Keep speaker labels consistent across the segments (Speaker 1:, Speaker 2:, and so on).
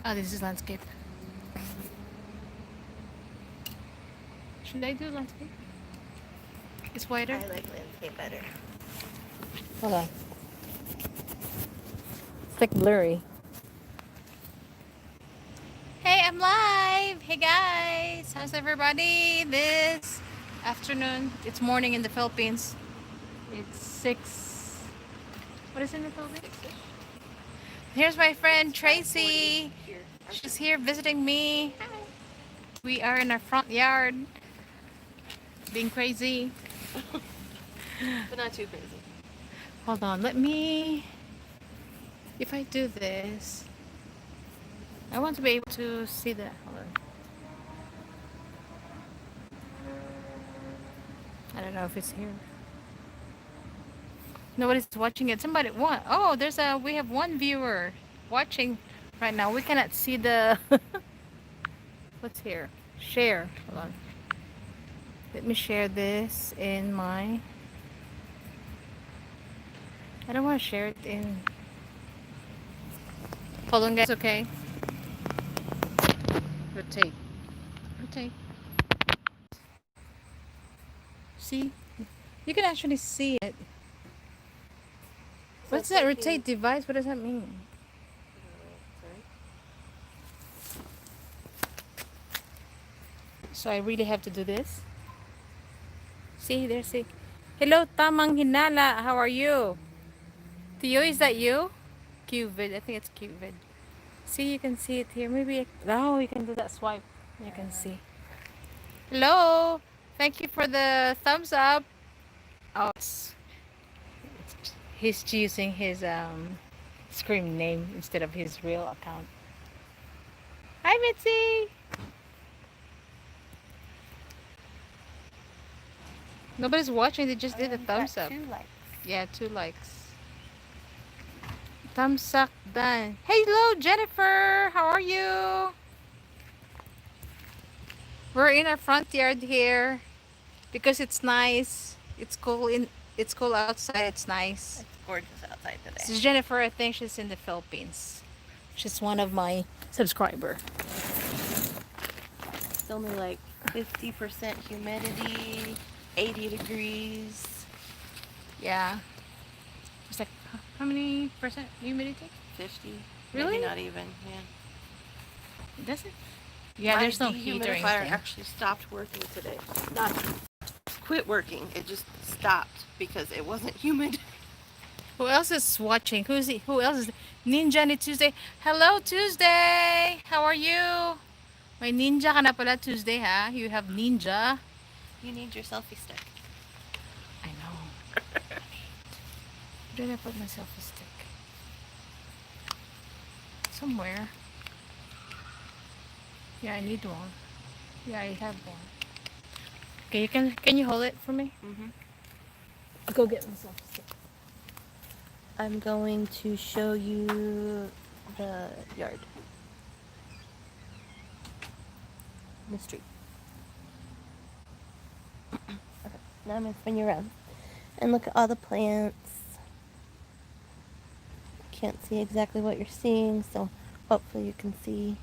Speaker 1: Oh, this is landscape. Should I do landscape? It's wider.
Speaker 2: I like landscape better.
Speaker 1: Hold on. It's like blurry. Hey, I'm live. Hey guys, how's everybody? This afternoon. It's morning in the Philippines. It's 6. What is it in the Philippines? Here's my friend Tracy.
Speaker 2: Here.
Speaker 1: She's here visiting me. We are in our front yard, being crazy.
Speaker 2: But not too crazy.
Speaker 1: Hold on, let me. If I do this, I want to be able to see the. Hold on. I don't know if it's here. Nobody's watching it. Somebody one. Oh, there's a. We have one viewer watching right now. We cannot see the. What's here? Share. Hold on. Let me share this in my. I don't want to share it in. Hold on, guys. Okay. Rotate. Rotate. See? You can actually see it.
Speaker 2: So
Speaker 1: What's that rotate device? What does that mean?
Speaker 2: Sorry.
Speaker 1: So I really have to do this? See, there's see. Hello, Tamang Hinala. How are you? Tio, is that you? QVid. I think it's QVid. See, you can see it here. Maybe. Oh, you can do that swipe. You can see. Hello. Thank you for the thumbs up. Oh, he's using his screen name instead of his real account. Hi, Mitzi. Nobody's watching. They just did a thumbs up.
Speaker 2: 2 likes.
Speaker 1: Yeah, 2 likes. Thumbs up done. Hello, Jennifer. How are you? We're in our front yard here because it's nice. It's cool in. It's cool outside. It's nice.
Speaker 2: It's gorgeous outside
Speaker 1: This
Speaker 2: today.
Speaker 1: is Jennifer. I think she's in the Philippines. She's one of my subscriber.
Speaker 2: It's only like 50% humidity, 80 degrees,
Speaker 1: Yeah. It's like how many percent humidity?
Speaker 2: 50.
Speaker 1: Really?
Speaker 2: Maybe not even. Yeah.
Speaker 1: Does it? Yeah,
Speaker 2: My
Speaker 1: there's no heat or
Speaker 2: dehumidifier
Speaker 1: anything.
Speaker 2: actually stopped working today. Not quit working. It just stopped because it wasn't humid.
Speaker 1: Who else is watching? Who's he? Who else is Ninja ni Tuesday? Hello Tuesday. How are you? May ninja ka na pala Tuesday ha. You have ninja.
Speaker 2: You need your selfie stick.
Speaker 1: I know. Where did I put my selfie stick? Somewhere. Yeah, I need one. Yeah, I have one. Okay, can you hold it for me?
Speaker 2: Mm-hmm.
Speaker 1: I'll go get my selfie stick.
Speaker 2: I'm going to show you the yard. The street. Okay, now I'm going to spin you around. And look at all the plants. Can't see exactly what you're seeing, so hopefully you can see.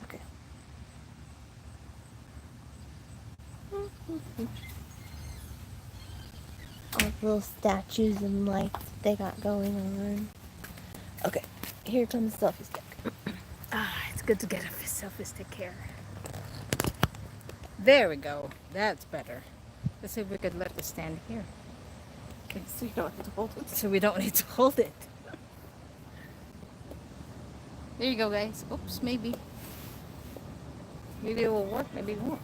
Speaker 2: Okay. All the little statues and lights they got going on. Okay, here comes the selfie stick.
Speaker 1: Ah, it's good to get a selfie stick here. There we go. That's better. Let's see if we could let it stand here.
Speaker 2: Okay, so you don't have to hold it.
Speaker 1: So we don't need to hold it. There you go, guys. Oops, maybe. Maybe it will work, maybe it won't.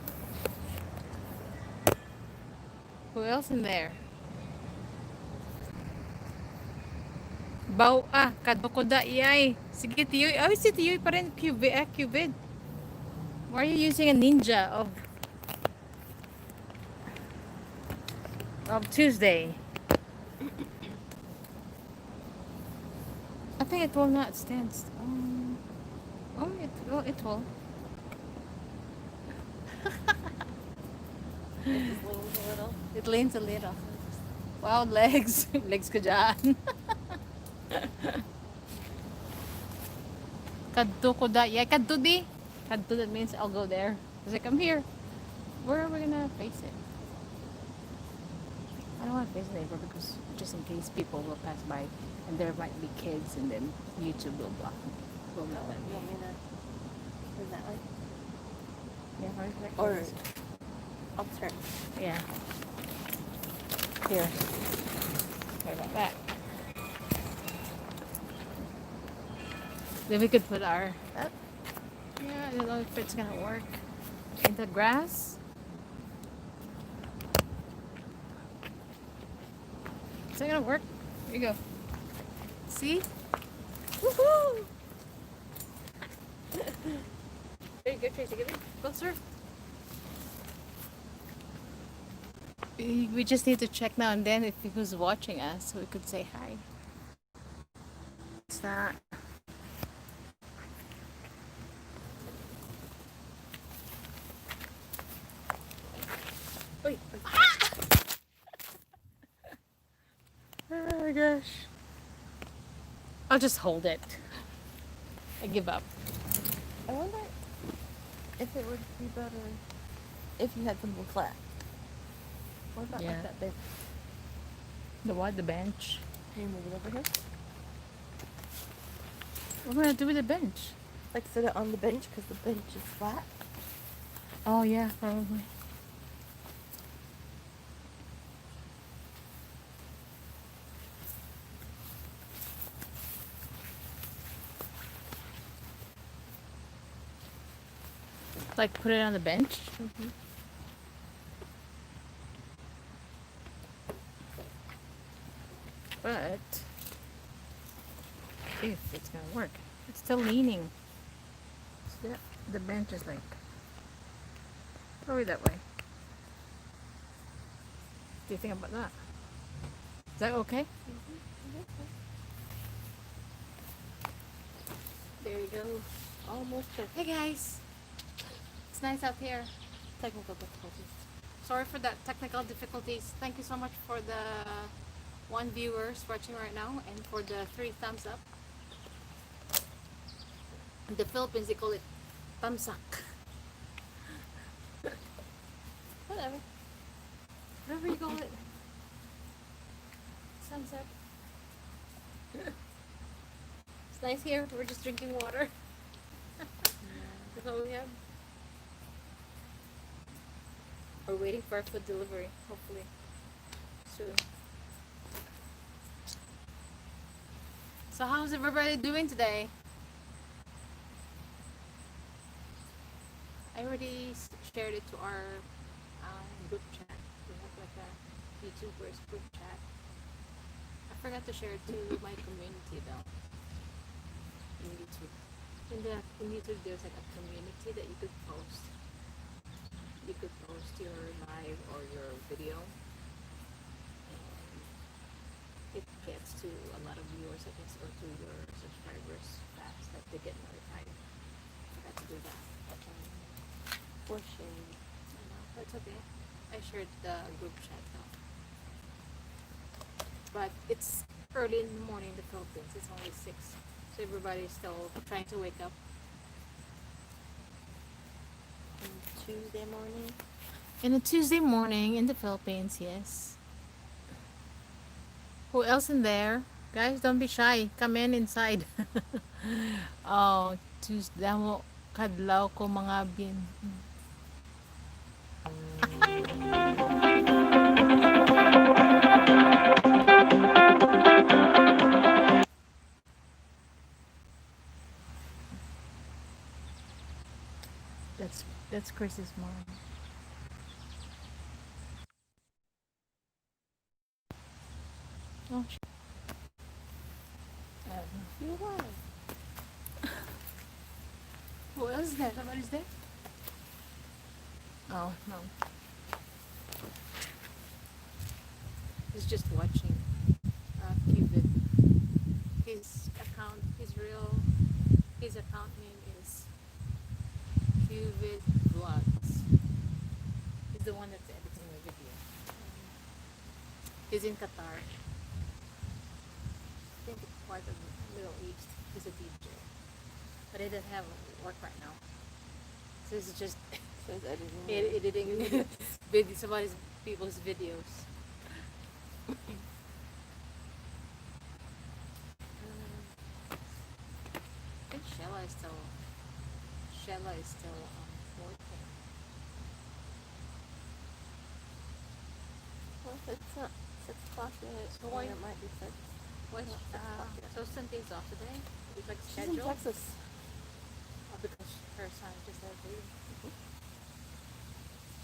Speaker 1: Who else in there? Baw kadoko da iyay. Sige, Tiyoy. Oh, si Tiyoy pa rin. Cubid. Why are you using a ninja of Tuesday? I think it will not stand. It will.
Speaker 2: It just leans a little.
Speaker 1: It leans a little. Wow, legs. Legs ko dyan. Kadto ko da. Yeah, kadto di. Kadto, that means I'll go there. It's like, I'm here. Where are we gonna face it? I don't want to face the neighbor because just in case people will pass by and there might be kids and then YouTube will block me. Will not let
Speaker 2: You
Speaker 1: me.
Speaker 2: want me to? Is that way?
Speaker 1: Yeah, right, right.
Speaker 2: Or I'll turn.
Speaker 1: Yeah. Here. Sorry about that. Then we could put our.
Speaker 2: Up.
Speaker 1: Yeah, I don't know if it's gonna work. In the grass. Is that gonna work? Here you go. See?
Speaker 2: Woohoo!
Speaker 1: Very good, Tracy. Get in closer. We just need to check now and then if who's watching us so we could say hi. It's not. Wait. Oh my gosh. I'll just hold it. I give up.
Speaker 2: I wonder if it would be better if you had something flat. What about
Speaker 1: Yeah.
Speaker 2: like that bench?
Speaker 1: The what? The bench?
Speaker 2: Can you move it over here?
Speaker 1: What am I gonna do with the bench?
Speaker 2: Like sit it on the bench because the bench is flat.
Speaker 1: Oh yeah, probably. Like put it on the bench?
Speaker 2: Mm-hmm.
Speaker 1: But if it's gonna work, it's still leaning. So the bench is like probably that way. What do you think about that? Is that okay? There you go.
Speaker 2: Almost there.
Speaker 1: Hey guys, it's nice out here.
Speaker 2: Technical difficulties.
Speaker 1: Sorry for that technical difficulties. Thank you so much for the 1 viewers watching right now and for the 3 thumbs up. In the Philippines they call it tamsak.
Speaker 2: Whatever.
Speaker 1: Whatever you call it. Thumbs up. It's nice here. We're just drinking water. That's all we have. We're waiting for our food delivery, hopefully soon. So how's everybody doing today? I already shared it to our group chat. We have like a YouTubers group chat. I forgot to share it to my community though. In YouTube. In YouTube there's like a community that you could post. You could post your live or your video. And it gets to a lot of viewers, I guess, or to your subscribers fast, like they get notified. I forgot to do that.
Speaker 2: For shame.
Speaker 1: I know, that's okay. I shared the group chat now. But it's early in the morning in the Philippines. It's only 6. So everybody's still trying to wake up.
Speaker 2: Tuesday morning.
Speaker 1: In a Tuesday morning in the Philippines, yes. Who else in there? Guys, don't be shy. Come in inside. Oh, Tuesday mo kadlaw ko mga bin. That's Chris's mom. Oh,
Speaker 2: You are.
Speaker 1: who else is there? Somebody's there? Oh, no. He's just watching Cupid. His account name is Cupid Vlogs. He's the one that's editing the video. He's in Qatar. I think it's part of the Middle East. He's a DJ. but it doesn't have work right now. So it's just
Speaker 2: So it's editing.
Speaker 1: editing video, somebody's people's videos. I think Shella is still working.
Speaker 2: Well, if it's not 6 o'clock yet,
Speaker 1: So
Speaker 2: then
Speaker 1: why-
Speaker 2: it might be 6.
Speaker 1: What?
Speaker 2: Not 6 o'clock yet.
Speaker 1: So Cynthia's off today. It's like
Speaker 2: She's in
Speaker 1: scheduled.
Speaker 2: Texas.
Speaker 1: Oh, because her son just had a baby.
Speaker 2: Mhm.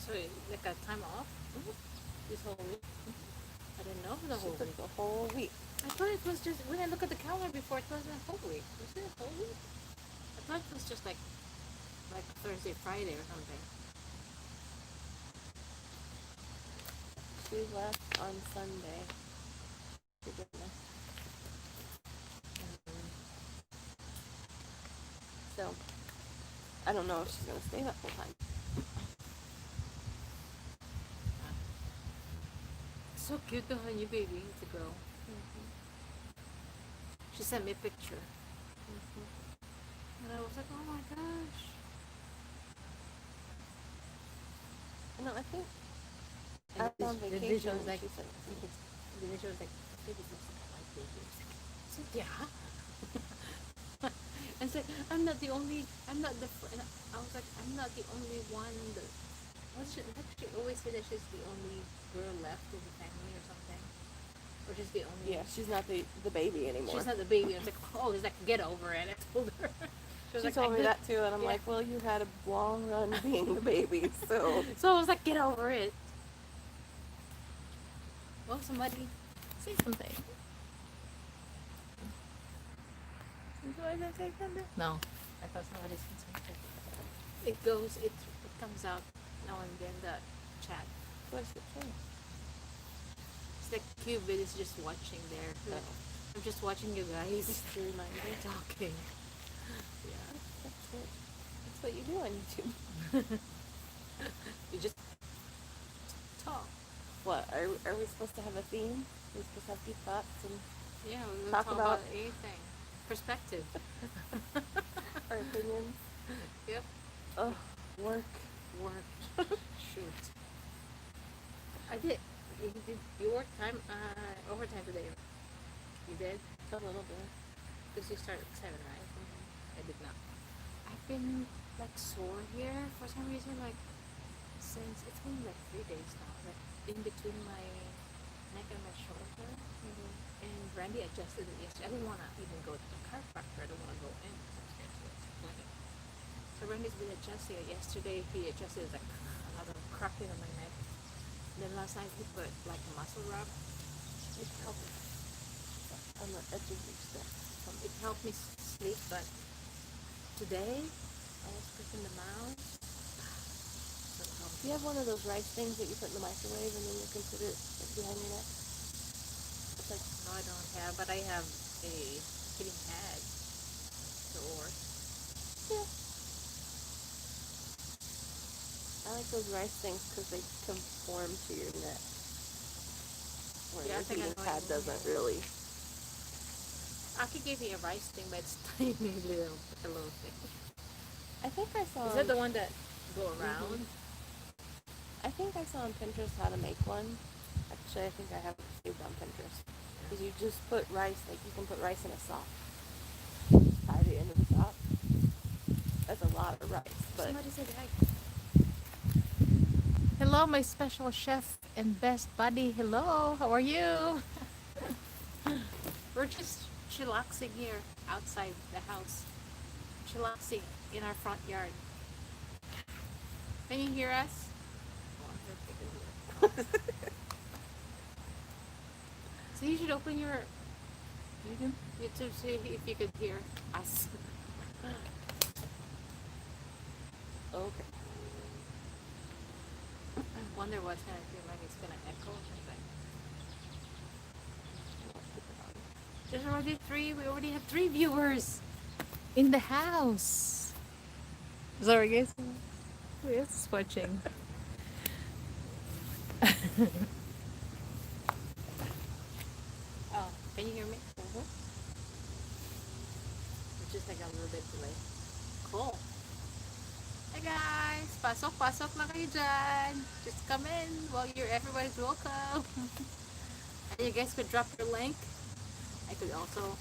Speaker 1: So like a time off
Speaker 2: Mhm.
Speaker 1: this whole week. I didn't know for the
Speaker 2: She
Speaker 1: whole
Speaker 2: took
Speaker 1: week.
Speaker 2: the whole week.
Speaker 1: I thought it was just when I look at the calendar before it wasn't a whole week. Was it a whole week? I thought it was just like Thursday, Friday or something.
Speaker 2: She left on Sunday. To goodness. So, I don't know if she's gonna stay that full time.
Speaker 1: So cute to her new baby to grow. She sent me a picture, and I was like, oh my gosh.
Speaker 2: No, I think
Speaker 1: And
Speaker 2: I was on
Speaker 1: the
Speaker 2: vacation.
Speaker 1: video was like,
Speaker 2: She said,
Speaker 1: the video was like, baby looks like baby. I was like, I said, yeah. I said, I'm not the only. I'm not the. I was like, I'm not the only one. That, what she always say that she's the only girl left in the family or something, or she's the only.
Speaker 2: yeah, she's not the baby anymore.
Speaker 1: She's not the baby. I was like, oh, he's like, get over it. I told her.
Speaker 2: She
Speaker 1: like,
Speaker 2: told
Speaker 1: I
Speaker 2: me
Speaker 1: did-
Speaker 2: that too, and I'm
Speaker 1: yeah.
Speaker 2: like, well, you had a long run being the baby, so.
Speaker 1: So I was like, get over it. Well, somebody say something. No, I thought somebody said something. It comes out now and then, the chat.
Speaker 2: What's the thing?
Speaker 1: It's like Cupid is just watching there.
Speaker 2: No.
Speaker 1: I'm just watching you guys
Speaker 2: Just to remind you.
Speaker 1: talking. Yeah.
Speaker 2: That's what you do on YouTube.
Speaker 1: You just talk.
Speaker 2: What, are we supposed to have a theme? We're supposed to have deep thoughts and
Speaker 1: Yeah, we will
Speaker 2: Talk
Speaker 1: talk
Speaker 2: about-
Speaker 1: about anything. Perspective.
Speaker 2: our opinions?
Speaker 1: Yep.
Speaker 2: Ugh, work.
Speaker 1: Work. Shoot. I did. You worked overtime today. You did?
Speaker 2: A little bit.
Speaker 1: Because you started at 7, right? I did not. I've been like sore here for some reason, like since it's been like 3 days now, like in between my neck and my shoulder. And Randy adjusted it yesterday. I didn't want to even go to the chiropractor. I don't want to go in because I'm scared to explain it. So Randy's been adjusting it. Yesterday he adjusted like another cracking on my neck. Then last night he put like a muscle rub. It helped.
Speaker 2: On the edge of your step.
Speaker 1: It helped me sleep, but today I was cooking the mouse. So it helped.
Speaker 2: Do you have one of those rice things that you put in the microwave and then you can put it like, behind your neck? It's like,
Speaker 1: No, I don't have, but I have a heating pad. So work.
Speaker 2: yeah. I like those rice things because they conform to your neck. Where
Speaker 1: Yeah, I
Speaker 2: your
Speaker 1: think I
Speaker 2: heating
Speaker 1: know
Speaker 2: pad
Speaker 1: what you mean.
Speaker 2: doesn't really.
Speaker 1: Aki gave me a rice thing, but it's tiny little thing.
Speaker 2: I think I saw.
Speaker 1: Is that the one that go around?
Speaker 2: I think I saw on Pinterest how to make one. Actually, I think I have it saved on Pinterest. Because you just put rice, like you can put rice in a sock. Just tie the end of the sock. That's a lot of rice, but
Speaker 1: Somebody said hi. Hello, my special chef and best buddy. Hello, how are you? We're just chillaxing here outside the house. Chillaxing in our front yard. Can you hear us? So you should open your YouTube, see if you could hear us.
Speaker 2: okay.
Speaker 1: Wonder what's gonna feel like it's gonna echo or something. There's already 3. We already have 3 viewers in the house. Sorry, guys. Who is watching? Oh, can you hear me?
Speaker 2: Mm-hmm.
Speaker 1: It's just like a little bit delay. Cool. Hey guys, pasok lang kayo dyan. Just come in while everybody's welcome. And you guys could drop your link. I could also,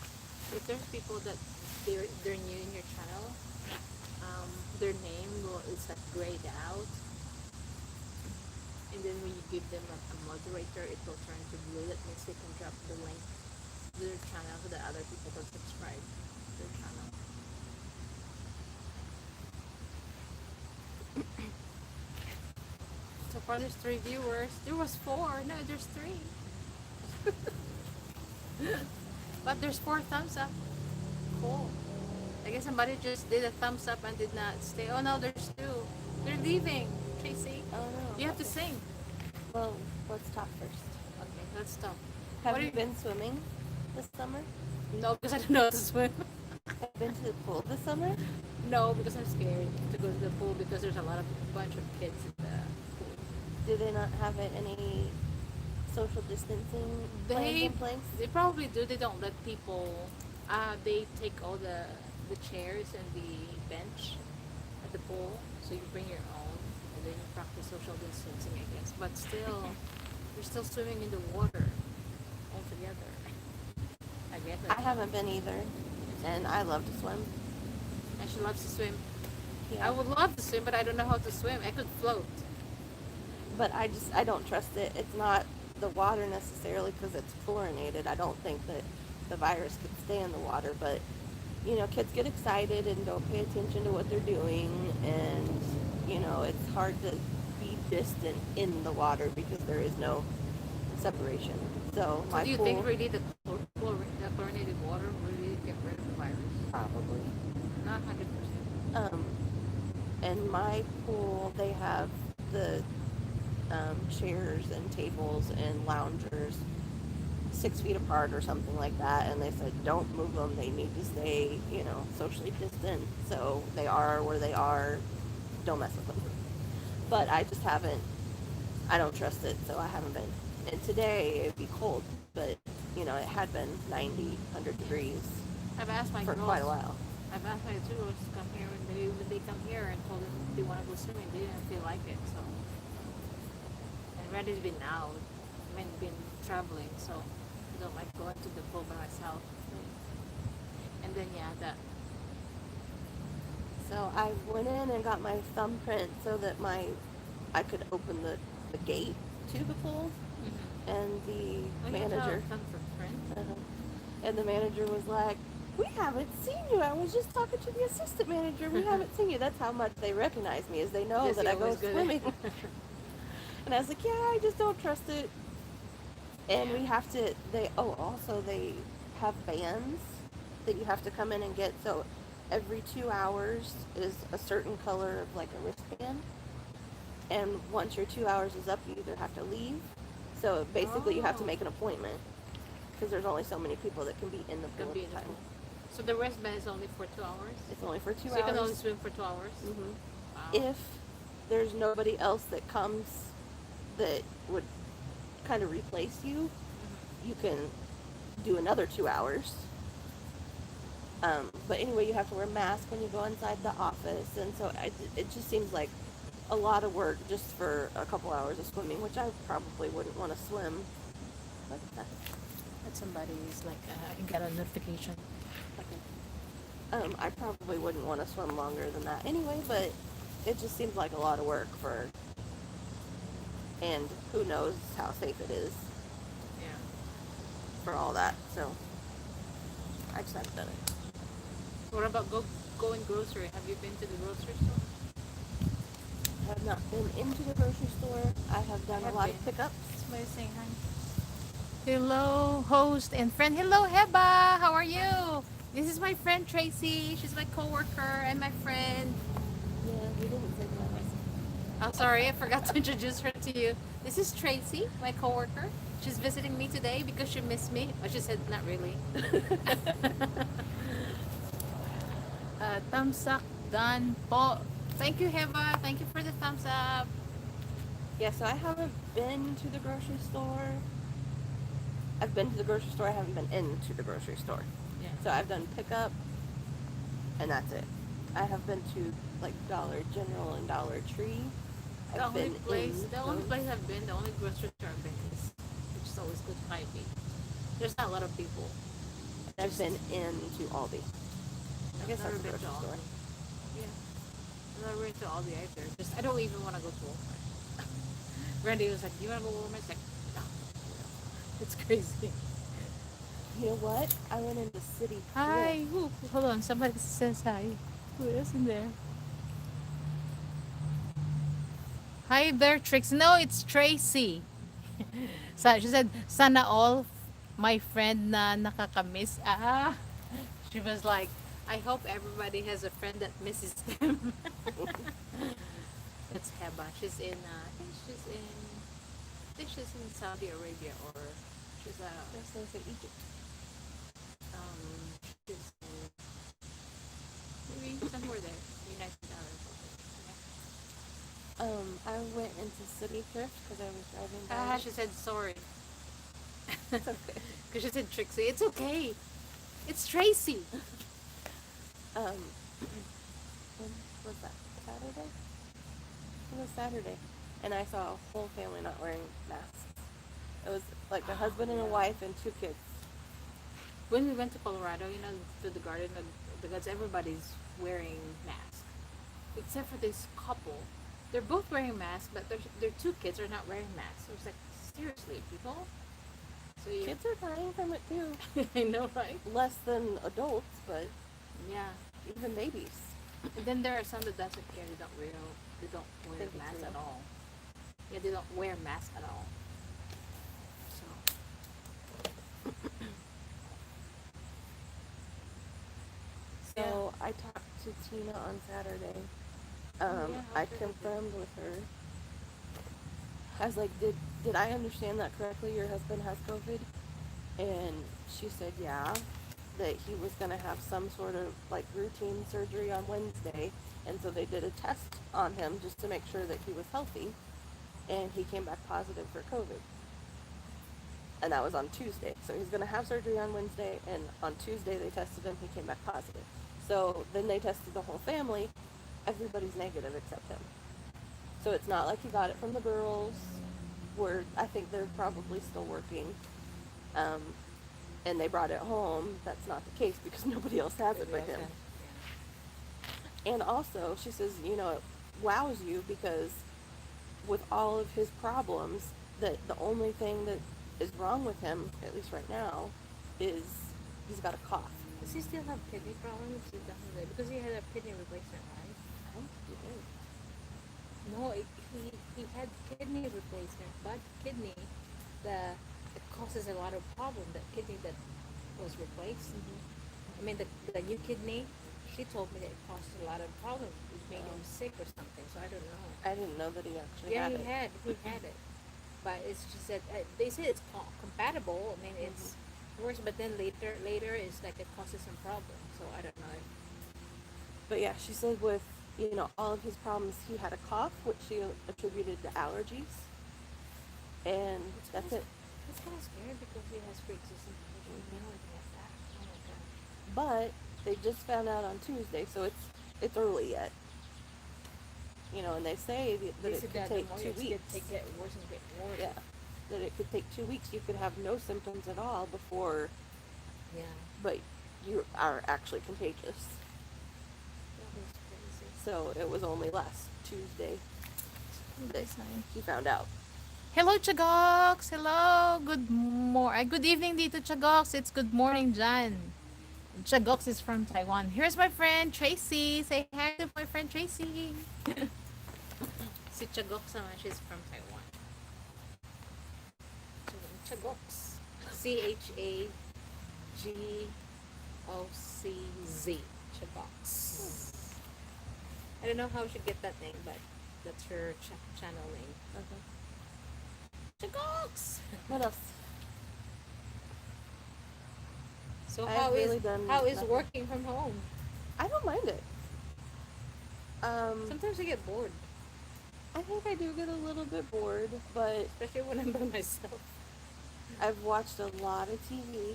Speaker 1: if there's people that they're new in your channel, their name is like grayed out, and then when you give them a moderator, it will turn to blue. That means they can drop the link to their channel so that other people can subscribe to their channel. So far, there's 3 viewers. There was 4. No, there's 3. But there's 4 thumbs up. Cool. I guess somebody just did a thumbs up and did not stay. Oh no, there's 2. They're leaving. Tracy,
Speaker 2: Oh no.
Speaker 1: you have to sing.
Speaker 2: Well, let's talk first.
Speaker 1: Okay, let's stop.
Speaker 2: Have
Speaker 1: What
Speaker 2: you
Speaker 1: are
Speaker 2: been swimming this summer?
Speaker 1: No, because I don't know how to swim.
Speaker 2: Have you been to the pool this summer?
Speaker 1: No, because I'm scared to go to the pool because there's a bunch of kids in the pool.
Speaker 2: Do they not have any social distancing plans in place?
Speaker 1: They probably do. They don't let people. They take all the chairs and the bench at the pool, so you bring your own, and then you practice social distancing, I guess. But still, you're still swimming in the water altogether. I guess.
Speaker 2: I haven't been either, and I love to swim.
Speaker 1: And she loves to swim.
Speaker 2: Yeah.
Speaker 1: I would love to swim, but I don't know how to swim. I could float.
Speaker 2: But I don't trust it. It's not the water necessarily because it's chlorinated. I don't think that the virus could stay in the water, but you know, kids get excited and don't pay attention to what they're doing, and you know, it's hard to be distant in the water because there is no separation. So
Speaker 1: So
Speaker 2: my
Speaker 1: do you
Speaker 2: pool,
Speaker 1: think really the chlorinated water really get rid of the virus?
Speaker 2: probably.
Speaker 1: Not 100%.
Speaker 2: And my pool, they have the chairs and tables and loungers 6 feet apart or something like that, and they said don't move them. They need to stay, you know, socially distant. So they are where they are. Don't mess with them. But I just haven't. I don't trust it, so I haven't been. And today it'd be cold, but you know, it had been 90, 100 degrees
Speaker 1: I've asked my
Speaker 2: for
Speaker 1: girls.
Speaker 2: quite a while.
Speaker 1: I've asked my 2 girls to come here, and when they come here and told them they want to go swimming, they didn't feel like it. So, and Randy's been out, been traveling, so I don't like going to the pool by myself. And then
Speaker 2: So I went in and got my thumbprint so that I could open the gate to the pool, and the manager and the manager was like, "We haven't seen you. I was just talking to the assistant manager. We haven't seen you." That's how much they recognize me, is they know
Speaker 1: Yes,
Speaker 2: that
Speaker 1: you
Speaker 2: I go
Speaker 1: always go there.
Speaker 2: swimming. And I was like, "Yeah, I just don't trust it." And we have to. Also they have bands that you have to come in and get. So every 2 hours is a certain color of like a wristband. And once your 2 hours is up, you either have to leave. So basically, you have to
Speaker 1: Oh.
Speaker 2: make an appointment because there's only so many people that can be in the pool
Speaker 1: Could be
Speaker 2: at
Speaker 1: in
Speaker 2: the
Speaker 1: the
Speaker 2: time.
Speaker 1: pool. So the wristband is only for 2 hours?
Speaker 2: It's only for 2
Speaker 1: So you can only
Speaker 2: hours.
Speaker 1: swim for 2 hours?
Speaker 2: hmm
Speaker 1: Wow.
Speaker 2: If there's nobody else that comes that would kind of replace you, you can do another 2 hours. But anyway, you have to wear a mask when you go inside the office, and so it just seems like a lot of work just for a couple hours of swimming, which I probably wouldn't want to swim. But
Speaker 1: That somebody's like, got a notification.
Speaker 2: I probably wouldn't want to swim longer than that anyway, but it just seems like a lot of work and who knows how safe it is
Speaker 1: Yeah.
Speaker 2: for all that. So I just haven't done it.
Speaker 1: What about going grocery? Have you been to the grocery store?
Speaker 2: I have not been into the grocery store. I have done a lot of pickups.
Speaker 1: Somebody's saying hi. Hello, host and friend. Hello, Heba. How are you? This is my friend Tracy. She's my coworker and my friend.
Speaker 2: Yeah, we didn't say that.
Speaker 1: I'm sorry, I forgot to introduce her to you. This is Tracy, my coworker. She's visiting me today because she missed me. Oh, she said not really. Thumbs up, done. Po. Thank you, Heba. Thank you for the thumbs up.
Speaker 2: Yeah, so I haven't been to the grocery store. I've been to the grocery store. I haven't been into the grocery store.
Speaker 1: Yeah.
Speaker 2: So I've done pickup, and that's it. I have been to like Dollar General and Dollar Tree.
Speaker 1: The
Speaker 2: I've
Speaker 1: only
Speaker 2: been
Speaker 1: place,
Speaker 2: in
Speaker 1: the only
Speaker 2: those.
Speaker 1: place I've been, the only grocery store I've been is, which is always good, Hy-Vee. There's not a lot of people.
Speaker 2: I've
Speaker 1: Just
Speaker 2: been into Aldi. I guess
Speaker 1: never
Speaker 2: that's a
Speaker 1: been to
Speaker 2: grocery store.
Speaker 1: Aldi. Yeah, I've never been to Aldi either. Just I don't even want to go to Walmart. Randy was like, "You want to go to Walmart?" It's like, no, it's crazy.
Speaker 2: You know what? I went into City Thrift.
Speaker 1: Hi. Ooh, hold on. Somebody says hi. Who is in there? Hi there, Trix. No, it's Tracy. So she said, sana all my friend na nakakamiss. Ah, she was like, I hope everybody has a friend that misses them. It's Heba. She's in, I think she's in Saudi Arabia or she's,
Speaker 2: That's gonna say Egypt.
Speaker 1: she's in, maybe somewhere there, United Arab.
Speaker 2: I went into City Thrift because I was driving
Speaker 1: Ah,
Speaker 2: by.
Speaker 1: she said sorry.
Speaker 2: It's okay.
Speaker 1: Because she said Trixie. It's okay. It's Tracy.
Speaker 2: Um, when was that? Saturday? It was Saturday, and I saw a whole family not wearing masks. It was like a husband and a
Speaker 1: Yeah.
Speaker 2: wife and two kids.
Speaker 1: When we went to Colorado, to the Garden of the Gods, everybody's wearing masks. Except for this couple. They're both wearing masks, but their two kids are not wearing masks. So it's like, seriously, people? So you,
Speaker 2: Kids are dying from it too.
Speaker 1: I know, right?
Speaker 2: Less than adults, but
Speaker 1: Yeah.
Speaker 2: even babies.
Speaker 1: And then there are some that doesn't care. They don't wear
Speaker 2: Think it's
Speaker 1: masks at
Speaker 2: real.
Speaker 1: all. Yeah, they don't wear masks at all. So, yeah.
Speaker 2: So I talked to Tina on Saturday.
Speaker 1: Yeah,
Speaker 2: I
Speaker 1: how's your
Speaker 2: confirmed with her. I was like, did I understand that correctly? Your husband has COVID, and she said, yeah, that he was gonna have some sort of like routine surgery on Wednesday, and so they did a test on him just to make sure that he was healthy, and he came back positive for COVID. And that was on Tuesday. So he's going to have surgery on Wednesday, and on Tuesday they tested him. He came back positive. So then they tested the whole family. Everybody's negative except him. So it's not like he got it from the girls, where I think they're probably still working. Um, and they brought it home. That's not the case because nobody else has it but him. And also, she says, it wows you because with all of his problems, that the only thing that is wrong with him, at least right now, is he's got a cough.
Speaker 1: Does he still have kidney problems? He doesn't, because he had a kidney replacement, right?
Speaker 2: I don't think he did.
Speaker 1: No, he had kidney replacement, but kidney, it causes a lot of problem. That kidney that was replaced. I mean, the new kidney. She told me that it caused a lot of problems. It made him sick or something. So I don't know.
Speaker 2: I didn't know that he actually
Speaker 1: Yeah,
Speaker 2: had
Speaker 1: he
Speaker 2: it.
Speaker 1: had it, but it's just that they say it's compatible. I mean, it's worse, but then later it's like it causes some problems. So I don't know.
Speaker 2: But yeah, she said with, all of his problems, he had a cough, which she attributed to allergies. And that's it.
Speaker 1: It's kind of scary because he has pre-existing conditions. You know, anything like that. Oh my god.
Speaker 2: But they just found out on Tuesday, so it's early yet. And they say that
Speaker 1: They
Speaker 2: it
Speaker 1: said
Speaker 2: could
Speaker 1: that
Speaker 2: take
Speaker 1: the more
Speaker 2: 2
Speaker 1: it
Speaker 2: weeks.
Speaker 1: get worse and get worse.
Speaker 2: Yeah, that it could take 2 weeks. You could have no symptoms at all before,
Speaker 1: Yeah.
Speaker 2: but you are actually contagious.
Speaker 1: That was crazy.
Speaker 2: So it was only last Tuesday that he found out.
Speaker 1: Hello, Chagox. Hello. Good evening, dito, Chagox. It's good morning, Jan. Chagox is from Taiwan. Here's my friend Tracy. Say hi to my friend Tracy. Si Chagox naman, she's from Taiwan. Chagox. CHAGOCZ. Chagox. I don't know how she get that name, but that's her channel name. Chagox.
Speaker 2: What else?
Speaker 1: So
Speaker 2: I've
Speaker 1: how
Speaker 2: really
Speaker 1: is
Speaker 2: done
Speaker 1: how is
Speaker 2: nothing.
Speaker 1: working from home?
Speaker 2: I don't mind it.
Speaker 1: Sometimes I get bored,
Speaker 2: I think I do get a little bit bored, but
Speaker 1: especially when I'm by myself,
Speaker 2: I've watched a lot of TV.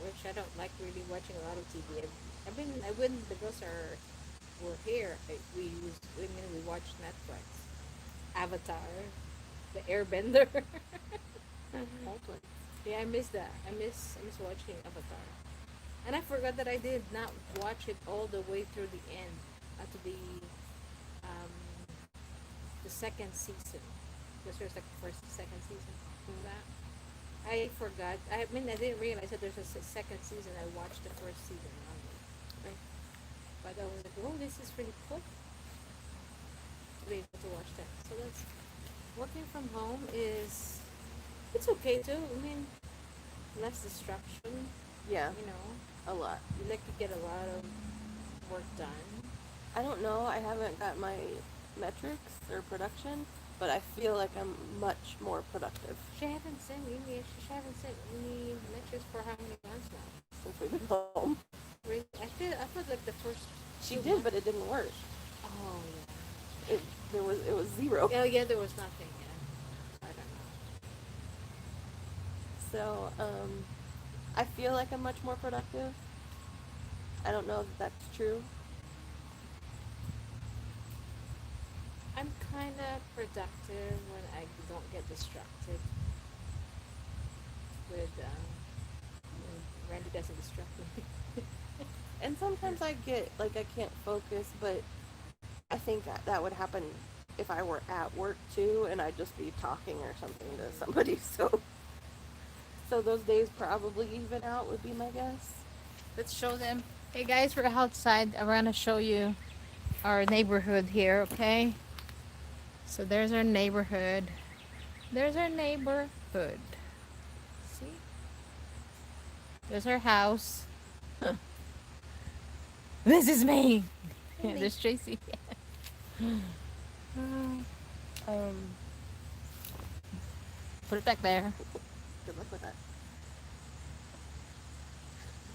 Speaker 1: which I don't like really watching a lot of TV. The girls are were here, we watched Netflix, Avatar, the Airbender.
Speaker 2: Old one.
Speaker 1: Yeah, I miss that. I miss watching Avatar. And I forgot that I did not watch it all the way through the end, to um the second season. Because there's like first, second season of that. I forgot. I didn't realize that there's a second season. I watched the first season only.
Speaker 2: Right.
Speaker 1: But I was like, oh, this is really cool to be able to watch that. So that's working from home is it's okay too. I mean, less distraction.
Speaker 2: Yeah,
Speaker 1: You know,
Speaker 2: a lot.
Speaker 1: you like to get a lot of work done.
Speaker 2: I don't know. I haven't got my metrics or production, but I feel like I'm much more productive
Speaker 1: She haven't sent any metrics for how many months now.
Speaker 2: since we've been home.
Speaker 1: Really, I feel like the first.
Speaker 2: She
Speaker 1: 2
Speaker 2: did,
Speaker 1: months.
Speaker 2: but it didn't work.
Speaker 1: Oh
Speaker 2: It was zero.
Speaker 1: yeah. Oh yeah, there was nothing. Yeah, I don't know.
Speaker 2: So I feel like I'm much more productive. I don't know if that's true.
Speaker 1: I'm kind of productive when I don't get distracted with when Randy doesn't distract me.
Speaker 2: And sometimes I get like I can't focus, but I think that would happen if I were at work too, and I'd just be talking or something to somebody. So those days probably even out would be my guess.
Speaker 1: Let's show them. Hey guys, we're outside. I want to show you our neighborhood here, okay? So there's our neighborhood. There's our neighborhood. See? There's our house. This is me. There's Tracy.
Speaker 2: Um,
Speaker 1: Put it back there.
Speaker 2: good luck with that.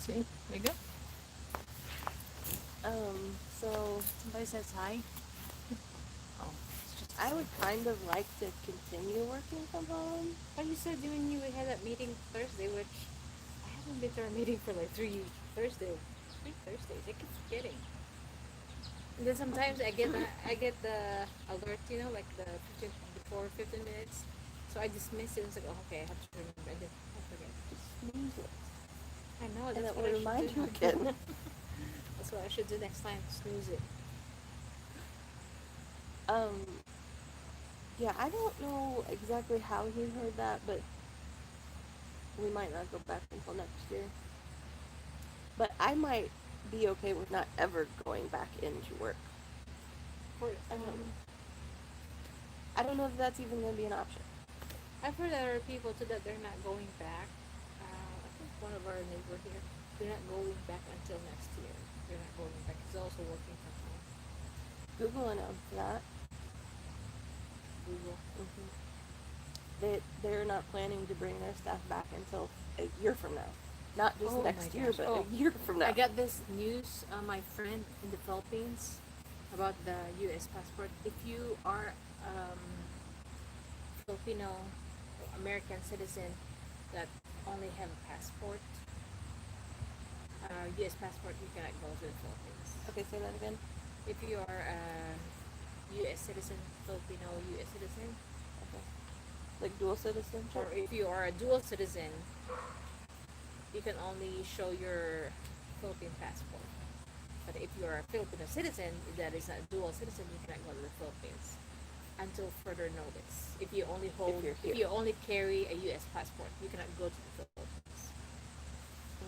Speaker 1: See? There you go.
Speaker 2: So
Speaker 1: Somebody says hi. Oh, it's just.
Speaker 2: I would kind of like to continue working from home.
Speaker 1: But you said when you had that meeting Thursday, which I haven't been to our meeting for like 3 Thursdays. I keep forgetting. And then sometimes I get the alert, like the 15 before 15 minutes. So I dismiss it and it's like, oh, okay, I have to remember. And then I forget.
Speaker 2: Snooze it.
Speaker 1: I know
Speaker 2: And
Speaker 1: that's
Speaker 2: that
Speaker 1: what
Speaker 2: will
Speaker 1: I
Speaker 2: remind
Speaker 1: should
Speaker 2: you
Speaker 1: do.
Speaker 2: again.
Speaker 1: That's what I should do next time. Snooze it.
Speaker 2: Um, yeah, I don't know exactly how he heard that, but we might not go back until next year. But I might be okay with not ever going back into work. I don't know if that's even going to be an option.
Speaker 1: I've heard other people too that they're not going back. I think one of our neighbor here, they're not going back until next year. They're not going back. He's also working from home.
Speaker 2: Google announced that.
Speaker 1: Google.
Speaker 2: They're not planning to bring their staff back until a year from now. Not just
Speaker 1: Oh
Speaker 2: next
Speaker 1: my
Speaker 2: year,
Speaker 1: gosh.
Speaker 2: but
Speaker 1: Oh,
Speaker 2: a year from now.
Speaker 1: I got this news on my friend in the Philippines about the U.S. passport. If you are Filipino or American citizen that only have a passport, U.S. passport, you cannot go to the Philippines.
Speaker 2: Okay, say that again.
Speaker 1: If you are a U.S. citizen, Filipino U.S. citizen,
Speaker 2: Okay. Like dual citizenship?
Speaker 1: or if you are a dual citizen, you can only show your Philippine passport. But if you are a Filipino citizen that is not a dual citizen, you cannot go to the Philippines until further notice. If you only hold,
Speaker 2: you're
Speaker 1: if
Speaker 2: here.
Speaker 1: you only carry a U.S. passport, you cannot go to the Philippines.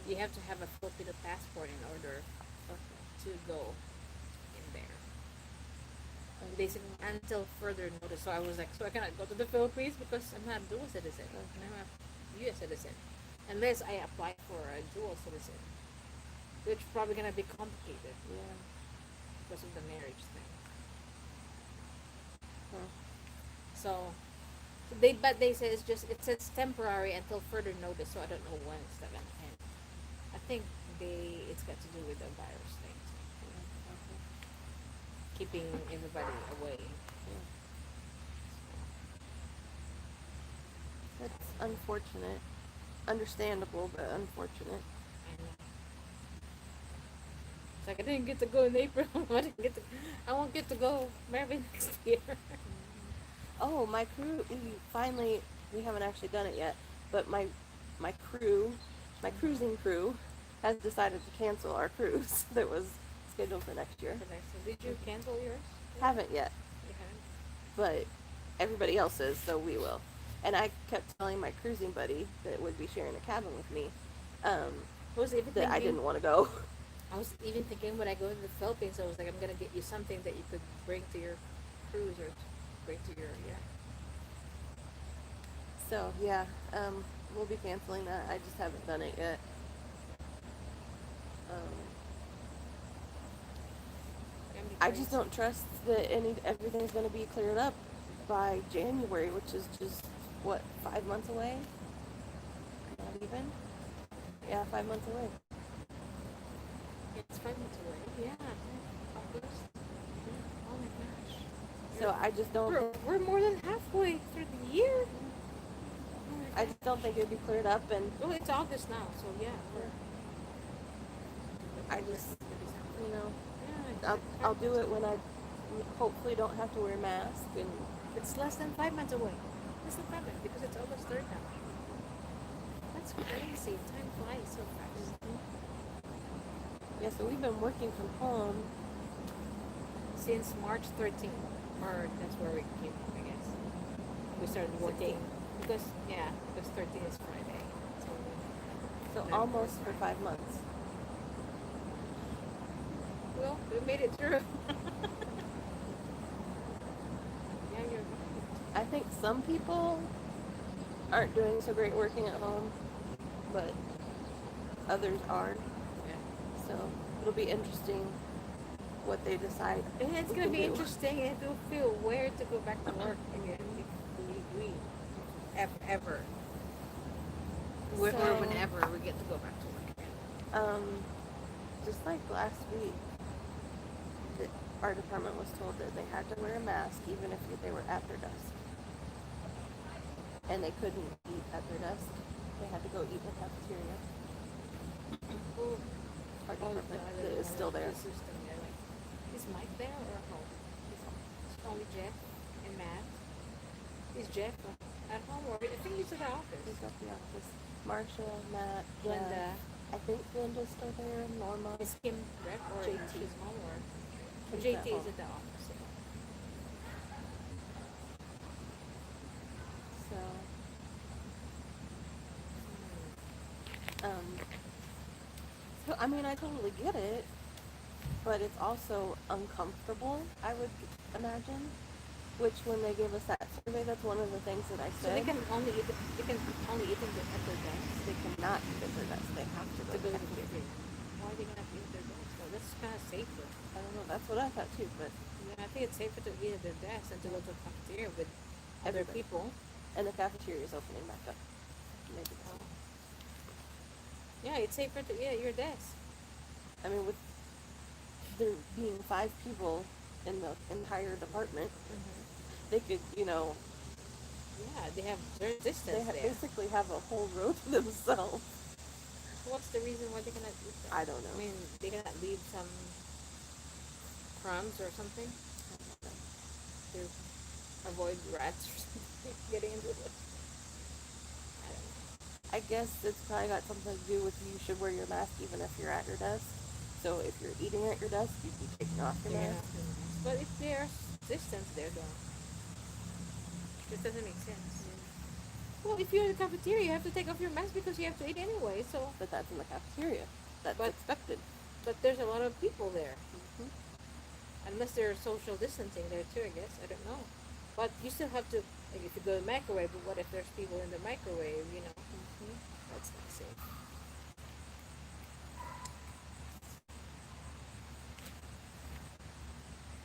Speaker 1: You have to have a Filipino passport in order to go in there. They said until further notice. So I was like, so I cannot go to the Philippines because I'm not a dual citizen. I'm a U.S. citizen. Unless I apply for a dual citizen, which is probably gonna be complicated
Speaker 2: Yeah.
Speaker 1: because of the marriage thing.
Speaker 2: Huh.
Speaker 1: So they say it says temporary until further notice. So I don't know when it's gonna end. I think it's got to do with the virus thing,
Speaker 2: Okay.
Speaker 1: keeping everybody away.
Speaker 2: Yeah. That's unfortunate. Understandable, but unfortunate.
Speaker 1: And It's like I didn't get to go in April. I won't get to go maybe next year.
Speaker 2: Oh, my crew. We haven't actually done it yet, but my crew, my cruising crew, has decided to cancel our cruise that was scheduled for next year.
Speaker 1: Did you cancel yours?
Speaker 2: Haven't yet,
Speaker 1: You haven't?
Speaker 2: but everybody else is, so we will. And I kept telling my cruising buddy that would be sharing a cabin with me,
Speaker 1: I was even
Speaker 2: that I
Speaker 1: thinking.
Speaker 2: didn't want to go.
Speaker 1: I was even thinking when I go to the Philippines, I was like, I'm gonna get you something that you could bring to your cruise or bring to your
Speaker 2: So yeah, we'll be canceling that. I just haven't done it yet. Um, I just don't trust that everything's going to be cleared up by January, which is just what, 5 months away? Not even. Yeah, 5 months away.
Speaker 1: It's 5 months away. Yeah, August. Oh my gosh.
Speaker 2: So I just don't.
Speaker 1: We're more than halfway through the year. Oh my
Speaker 2: I just don't think it'll be cleared up, and
Speaker 1: Well, it's August now, so yeah.
Speaker 2: I just,
Speaker 1: Yeah,
Speaker 2: I'll do it when I hopefully don't have to wear a mask, and
Speaker 1: It's less than 5 months away. Less than 5 months because it's August 3rd now. That's crazy. Time flies so fast.
Speaker 2: yeah. So we've been working from home.
Speaker 1: Since March 13th, or that's where we came from, I guess. We started working because 13 is Friday.
Speaker 2: So almost for 5 months.
Speaker 1: Well, we made it through. Yeah, you're right.
Speaker 2: I think some people aren't doing so great working at home, but others are.
Speaker 1: Yeah.
Speaker 2: So it'll be interesting what they decide.
Speaker 1: And it's
Speaker 2: we
Speaker 1: gonna
Speaker 2: can
Speaker 1: be
Speaker 2: do.
Speaker 1: interesting, and it'll feel weird to go back to work again if we ever or
Speaker 2: So-
Speaker 1: whenever we get to go back to work again.
Speaker 2: Just like last week, our department was told that they had to wear a mask even if they were at their desk. And they couldn't eat at their desk. They had to go eat in the cafeteria. Our department that is still there.
Speaker 1: Is Mike there or home? It's only Jeff and Matt. Is Jeff at home or I think he's at the office?
Speaker 2: He's at the office. Marsha, Matt,
Speaker 1: Glenda.
Speaker 2: I think Glenda's still there. Norma.
Speaker 1: Is Kim rep or
Speaker 2: JT.
Speaker 1: she's home or
Speaker 2: Kim's
Speaker 1: JT
Speaker 2: at
Speaker 1: is
Speaker 2: home.
Speaker 1: at the office.
Speaker 2: So, so I mean, I totally get it, but it's also uncomfortable, I would imagine. Which, when they gave us that survey, that's one of the things that I
Speaker 1: So
Speaker 2: said.
Speaker 1: they can only eat at their desk.
Speaker 2: They cannot eat at their desk. They have to go
Speaker 1: To
Speaker 2: to
Speaker 1: go to
Speaker 2: the
Speaker 1: the
Speaker 2: cafeteria.
Speaker 1: cafeteria. Why are they gonna eat at their desk? Well, that's kind of safer.
Speaker 2: I don't know. That's what I thought too. But
Speaker 1: Yeah, I think it's safer to eat at their desk than to go to the cafeteria with other
Speaker 2: Everybody.
Speaker 1: people.
Speaker 2: and the cafeteria is opening back up. Maybe.
Speaker 1: Yeah, it's safer to eat at your desk.
Speaker 2: I mean, with there being 5 people in the entire department, they could,
Speaker 1: Yeah, they have their distance
Speaker 2: they
Speaker 1: there.
Speaker 2: basically have a whole row to themselves.
Speaker 1: What's the reason why they cannot eat that?
Speaker 2: I don't know.
Speaker 1: I mean, they cannot leave some crumbs or something to avoid rats or something getting into it. I don't know.
Speaker 2: I guess it's probably got something to do with you should wear your mask even if you're at your desk. So if you're eating at your desk, you'd be taking off your
Speaker 1: Yeah.
Speaker 2: mask.
Speaker 1: But if there's distance there, though, this doesn't make sense. Well, if you're in the cafeteria, you have to take off your mask because you have to eat anyway. So,
Speaker 2: But that's in the cafeteria. That's
Speaker 1: But-
Speaker 2: expected.
Speaker 1: but there's a lot of people there,
Speaker 2: Mhm.
Speaker 1: unless there's social distancing there too. I guess I don't know. But you still have to. Like, if you go to the microwave, but what if there's people in the microwave? That's not safe.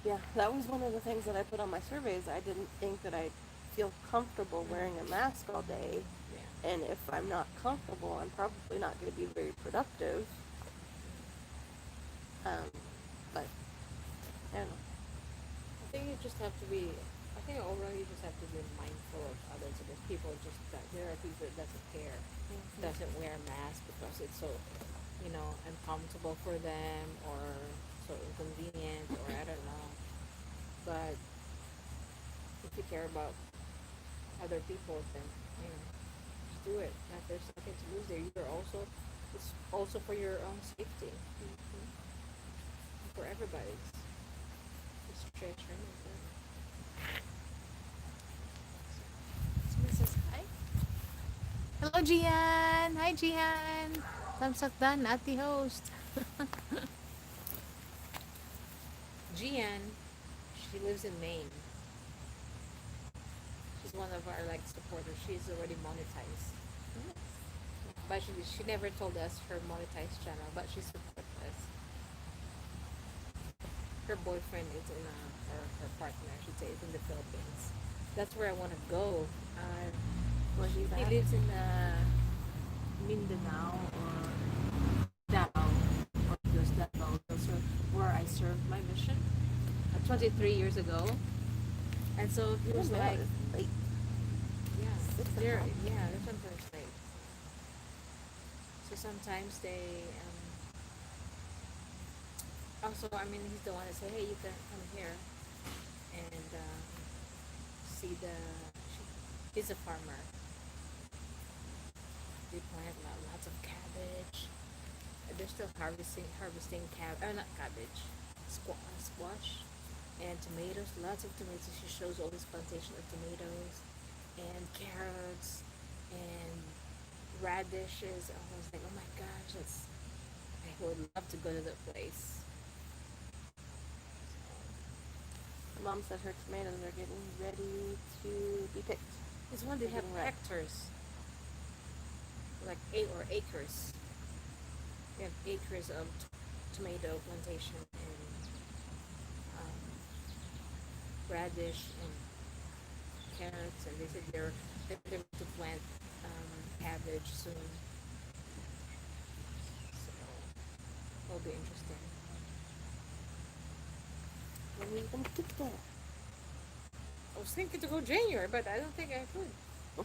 Speaker 2: Yeah, that was one of the things that I put on my surveys. I didn't think that I'd feel comfortable wearing a mask all day.
Speaker 1: Yeah.
Speaker 2: And if I'm not comfortable, I'm probably not going to be very productive. But, I don't know.
Speaker 1: I think you just have to be. I think overall you just have to be mindful of others. Because people just there are people that doesn't care, doesn't wear a mask because it's so uncomfortable for them or so inconvenient or I don't know. But if you care about other people, then just do it. Like, there's nothing to lose there. It's also for your own safety, for everybody's. Just stretch your Someone says hi. Hello, Gian. Hi, Gian. Tamsak dan, ati host. Gian, she lives in Maine. She's one of our like supporters. She's already monetized. But she never told us her monetized channel, but she supports us. Her boyfriend is or her partner, I should say, is in the Philippines. That's where I want to go.
Speaker 2: Where's he
Speaker 1: He
Speaker 2: at?
Speaker 1: lives in Mindanao or Davao, or he goes Davao. Those are where I served my mission 23 years ago. And so he was
Speaker 2: Your mail
Speaker 1: like,
Speaker 2: is late.
Speaker 1: yeah,
Speaker 2: 6
Speaker 1: they're
Speaker 2: o'clock.
Speaker 1: they're sometimes late. So sometimes they also, I mean, he's the one that said, hey, you can come here and see he's a farmer. They plant lots of cabbage. They're still harvesting not cabbage, squash, and tomatoes. Lots of tomatoes. She shows all this plantation of tomatoes and carrots and radishes. I was like, oh my gosh, I would love to go to that place.
Speaker 2: My mom said her tomatoes are getting ready to be picked.
Speaker 1: It's one they have
Speaker 2: Getting ripe.
Speaker 1: hectares, like acres. We have acres of tomato plantation and radish and carrots, and they said they're going to plant cabbage soon. So it'll be interesting.
Speaker 2: When are you gonna pick that?
Speaker 1: I was thinking to go January, but I don't think I could. I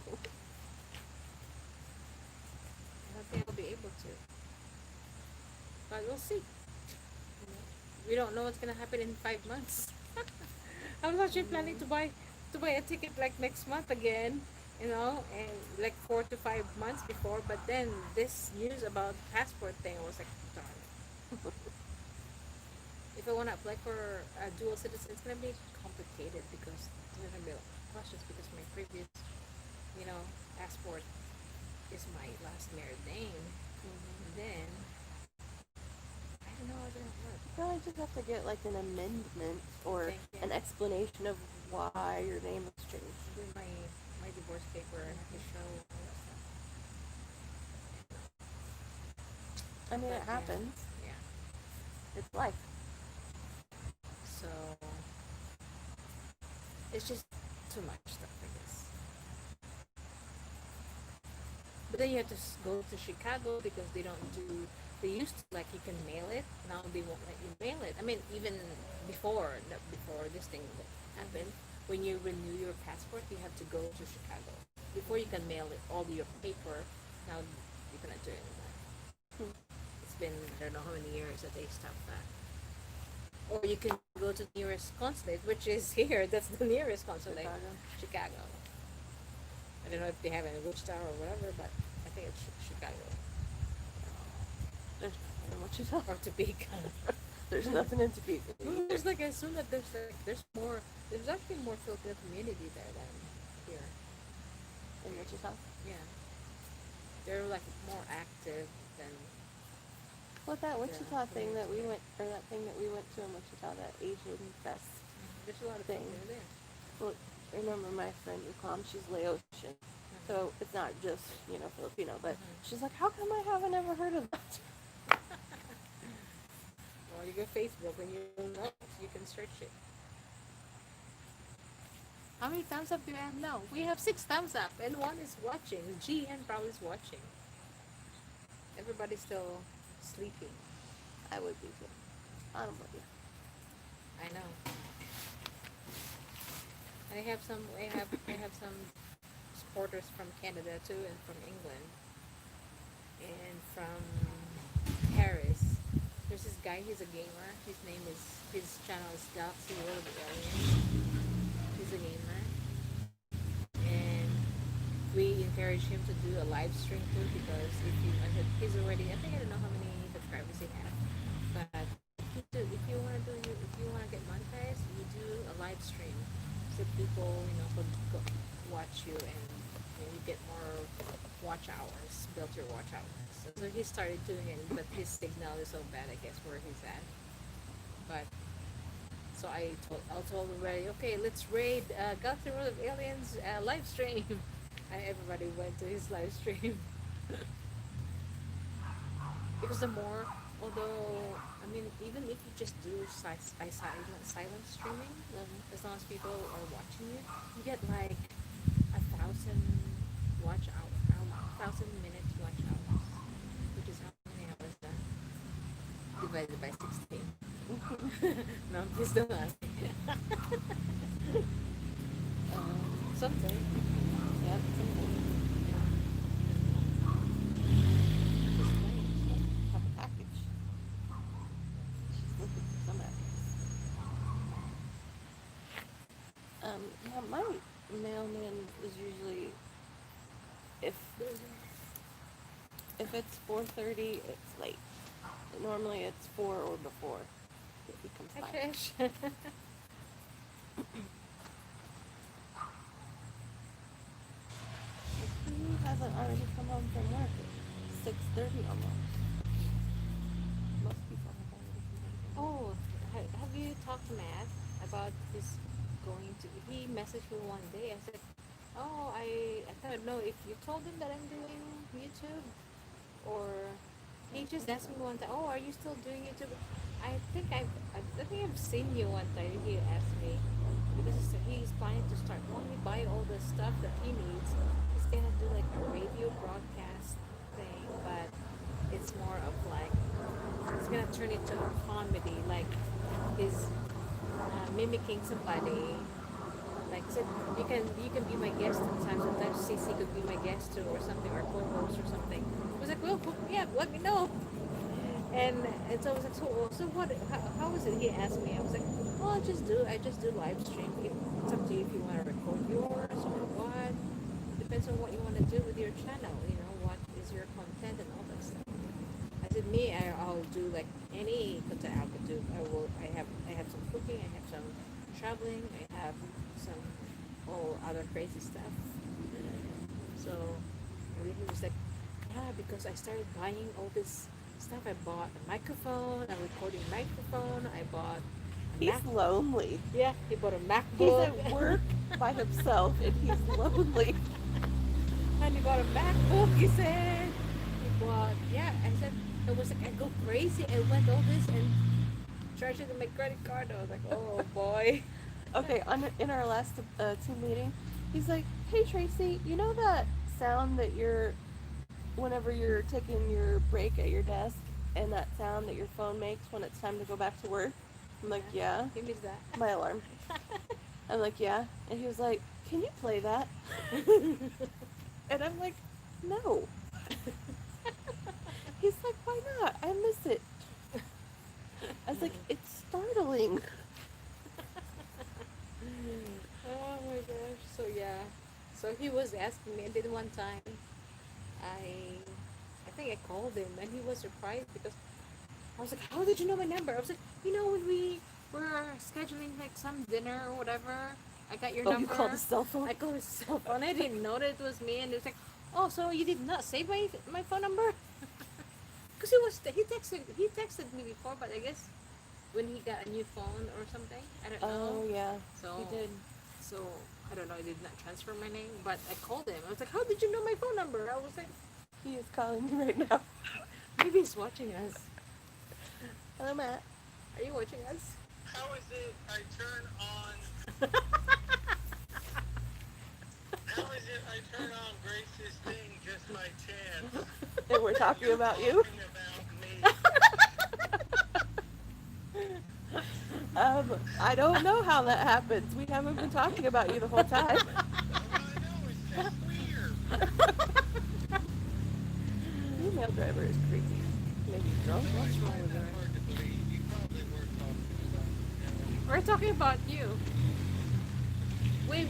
Speaker 1: don't think I'll be able to. But we'll see. We don't know what's gonna happen in 5 months. I was actually planning to buy a ticket like next month again, and like 4 to 5 months before. But then this news about passport thing, I was like, darn it. If I want to apply for a dual citizen, it's gonna be complicated because there's gonna be a lot of questions because my previous, passport is my last married name. Then I don't know how it's gonna work.
Speaker 2: You probably just have to get like an amendment or
Speaker 1: Thank you.
Speaker 2: an explanation of why your name was changed.
Speaker 1: Do my divorce paper. I have to show all that stuff.
Speaker 2: I mean,
Speaker 1: But,
Speaker 2: it happens.
Speaker 1: Yeah.
Speaker 2: It's life.
Speaker 1: So it's just too much stuff, I guess. But then you have to go to Chicago because they don't do. They used to like you can mail it. Now they won't let you mail it. I mean, even before this thing happened, when you renew your passport, you have to go to Chicago before you can mail it all your paper. Now you cannot do it anymore. It's been I don't know how many years that they stopped that. Or you can go to the nearest consulate, which is here. That's the nearest consulate, Chicago. I don't know if they have it in Wichita or whatever, but I think it's Chicago
Speaker 2: There's nothing in Wichita.
Speaker 1: or Topeka.
Speaker 2: There's nothing in Topeka.
Speaker 1: There's like I assume that there's more. There's actually more Filipino community there than here.
Speaker 2: In Wichita?
Speaker 1: Yeah, they're like more active than.
Speaker 2: What that Wichita thing that we went, or that thing that we went to in Wichita, that Asian fest.
Speaker 1: There's a lot of
Speaker 2: Thing.
Speaker 1: Filipino there.
Speaker 2: Well, I remember my friend Yukam, she's Laotian. So it's not just, Filipino, but she's like, how come I haven't ever heard of that?
Speaker 1: Well, you go Facebook and you'll know. You can search it. How many thumbs up do we have now? We have 6 thumbs up, and one is watching. GN probably is watching. Everybody's still sleeping.
Speaker 2: I would be too. I don't believe you.
Speaker 1: I know. And I have some supporters from Canada too, and from England, and from Paris. There's this guy, he's a gamer. His channel is Galaxy World of Aliens. He's a gamer. And we encourage him to do a live stream too because if you, he's already, I think I don't know how many subscribers he has. But if you want to do, if you want to get monetized, you do a live stream so people, could watch you and you get more watch hours, build your watch hours. So he started doing it, but his signal is so bad, I guess, where he's at. But so I told everybody, okay, let's raid Galaxy World of Aliens live stream, and everybody went to his live stream. Because the more, although I mean, even if you just do silent streaming, as long as people are watching you, you get like 1,000 watch hours, 1,000 minutes watch hours, which is how many hours that divided by 16. No, please don't ask me. Something. Yeah, something. Just playing. Have a package. She's looking for some yeah, my mailman is usually if it's 4:30, it's late. Normally it's 4 or before. It becomes Hi,
Speaker 2: 5.
Speaker 1: Trish.
Speaker 2: He hasn't already come home from work at 6:30 almost. Most people have already come home from work.
Speaker 1: Oh, have you talked to Matt about his going to? He messaged me one day. I said, "Oh, I don't know if you told him that I'm doing YouTube, or he just asked me one time. Oh, are you still doing YouTube? I think I've seen you one time. He asked me because he's planning to start when we buy all the stuff that he needs. He's gonna do like a radio broadcast thing, but it's more of like it's gonna turn into a comedy, like he's mimicking somebody. Like said, you can be my guest sometimes. Sometimes CC could be my guest too, or something, or co-host or something. I was like, well, yeah, let me know. And so I was like, so what? How was it? He asked me. I was like, well, I just do live stream. It's up to you if you want to record yours or what. Depends on what you want to do with your channel. What is your content and all that stuff. I said, I'll do like any content I could do. I have some cooking. I have some traveling. I have some other crazy stuff. So he was like, yeah, because I started buying all this stuff. I bought a microphone, a recording microphone. I bought a
Speaker 2: He's
Speaker 1: Mac.
Speaker 2: lonely.
Speaker 1: Yeah, he bought a
Speaker 2: He's
Speaker 1: MacBook.
Speaker 2: at work by himself and he's lonely.
Speaker 1: And he bought a MacBook. He said he bought. Yeah, I said I was like I go crazy. I went all this and charged it to my credit card. I was like, oh boy.
Speaker 2: Okay, in our last team meeting, he's like, hey Tracy, you know that sound that whenever you're taking your break at your desk, and that sound that your phone makes when it's time to go back to work? I'm like, yeah.
Speaker 1: He missed that.
Speaker 2: My alarm. I'm like, yeah. And he was like, can you play that? And I'm like, no. He's like, why not? I miss it. I was like, it's startling.
Speaker 1: Oh my gosh. So yeah. So he was asking me, and then one time I think I called him and he was surprised because I was like, how did you know my number? I was like, when we were scheduling like some dinner or whatever, I got your number.
Speaker 2: You called his cell phone?
Speaker 1: I called his cell phone. I didn't know that it was me, and he was like, oh, so you did not save my phone number? Because he texted me before, but I guess when he got a new phone or something, I don't know.
Speaker 2: Oh yeah,
Speaker 1: So
Speaker 2: he did.
Speaker 1: So I don't know. I did not transfer my name, but I called him. I was like, how did you know my phone number? I was like,
Speaker 2: He is calling me right now.
Speaker 1: maybe he's watching us.
Speaker 2: Hello, Matt.
Speaker 1: Are you watching us?
Speaker 3: How is it I turn on? How is it I turn on Grace's thing just by chance?
Speaker 2: And we're talking about you.
Speaker 3: Talking about me.
Speaker 2: I don't know how that happens. We haven't been talking about you the whole time.
Speaker 3: Well, I know, it's just weird.
Speaker 2: Email driver is creepy. Maybe. drunk? What's wrong
Speaker 3: find
Speaker 2: with
Speaker 3: that
Speaker 2: her?
Speaker 3: hard to believe. You probably were talking about Emily.
Speaker 1: We're talking about you. Wait,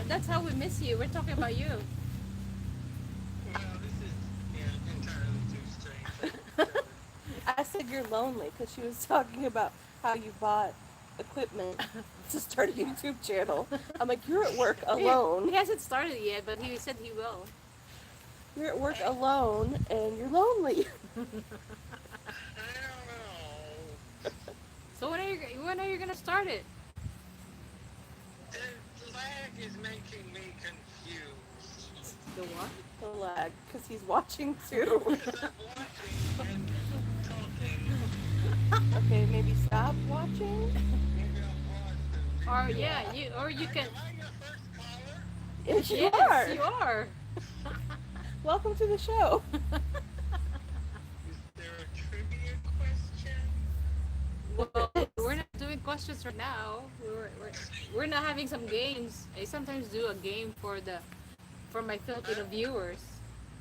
Speaker 1: that's how we miss you. We're talking about you.
Speaker 3: Well, this is entirely too strange for each other.
Speaker 2: I said you're lonely because she was talking about how you bought equipment to start a YouTube channel. I'm like, you're at work
Speaker 1: He
Speaker 2: alone.
Speaker 1: hasn't started yet, but he said he will.
Speaker 2: You're at work alone and you're lonely.
Speaker 3: I don't know.
Speaker 1: So when are you gonna start it?
Speaker 3: The lag is making me confused.
Speaker 1: The what?
Speaker 2: The lag, because he's watching too.
Speaker 3: Because I'm watching and talking.
Speaker 2: Okay, maybe stop watching.
Speaker 3: Maybe I'll pause the
Speaker 1: Or
Speaker 3: video.
Speaker 1: yeah, you can.
Speaker 3: Am I your first caller?
Speaker 2: Yes, you
Speaker 1: Yes,
Speaker 2: are.
Speaker 1: you are.
Speaker 2: Welcome to the show.
Speaker 3: Is there a trivia question?
Speaker 1: Well, we're not doing questions right now. We're not having some games. I sometimes do a game for my Filipino viewers.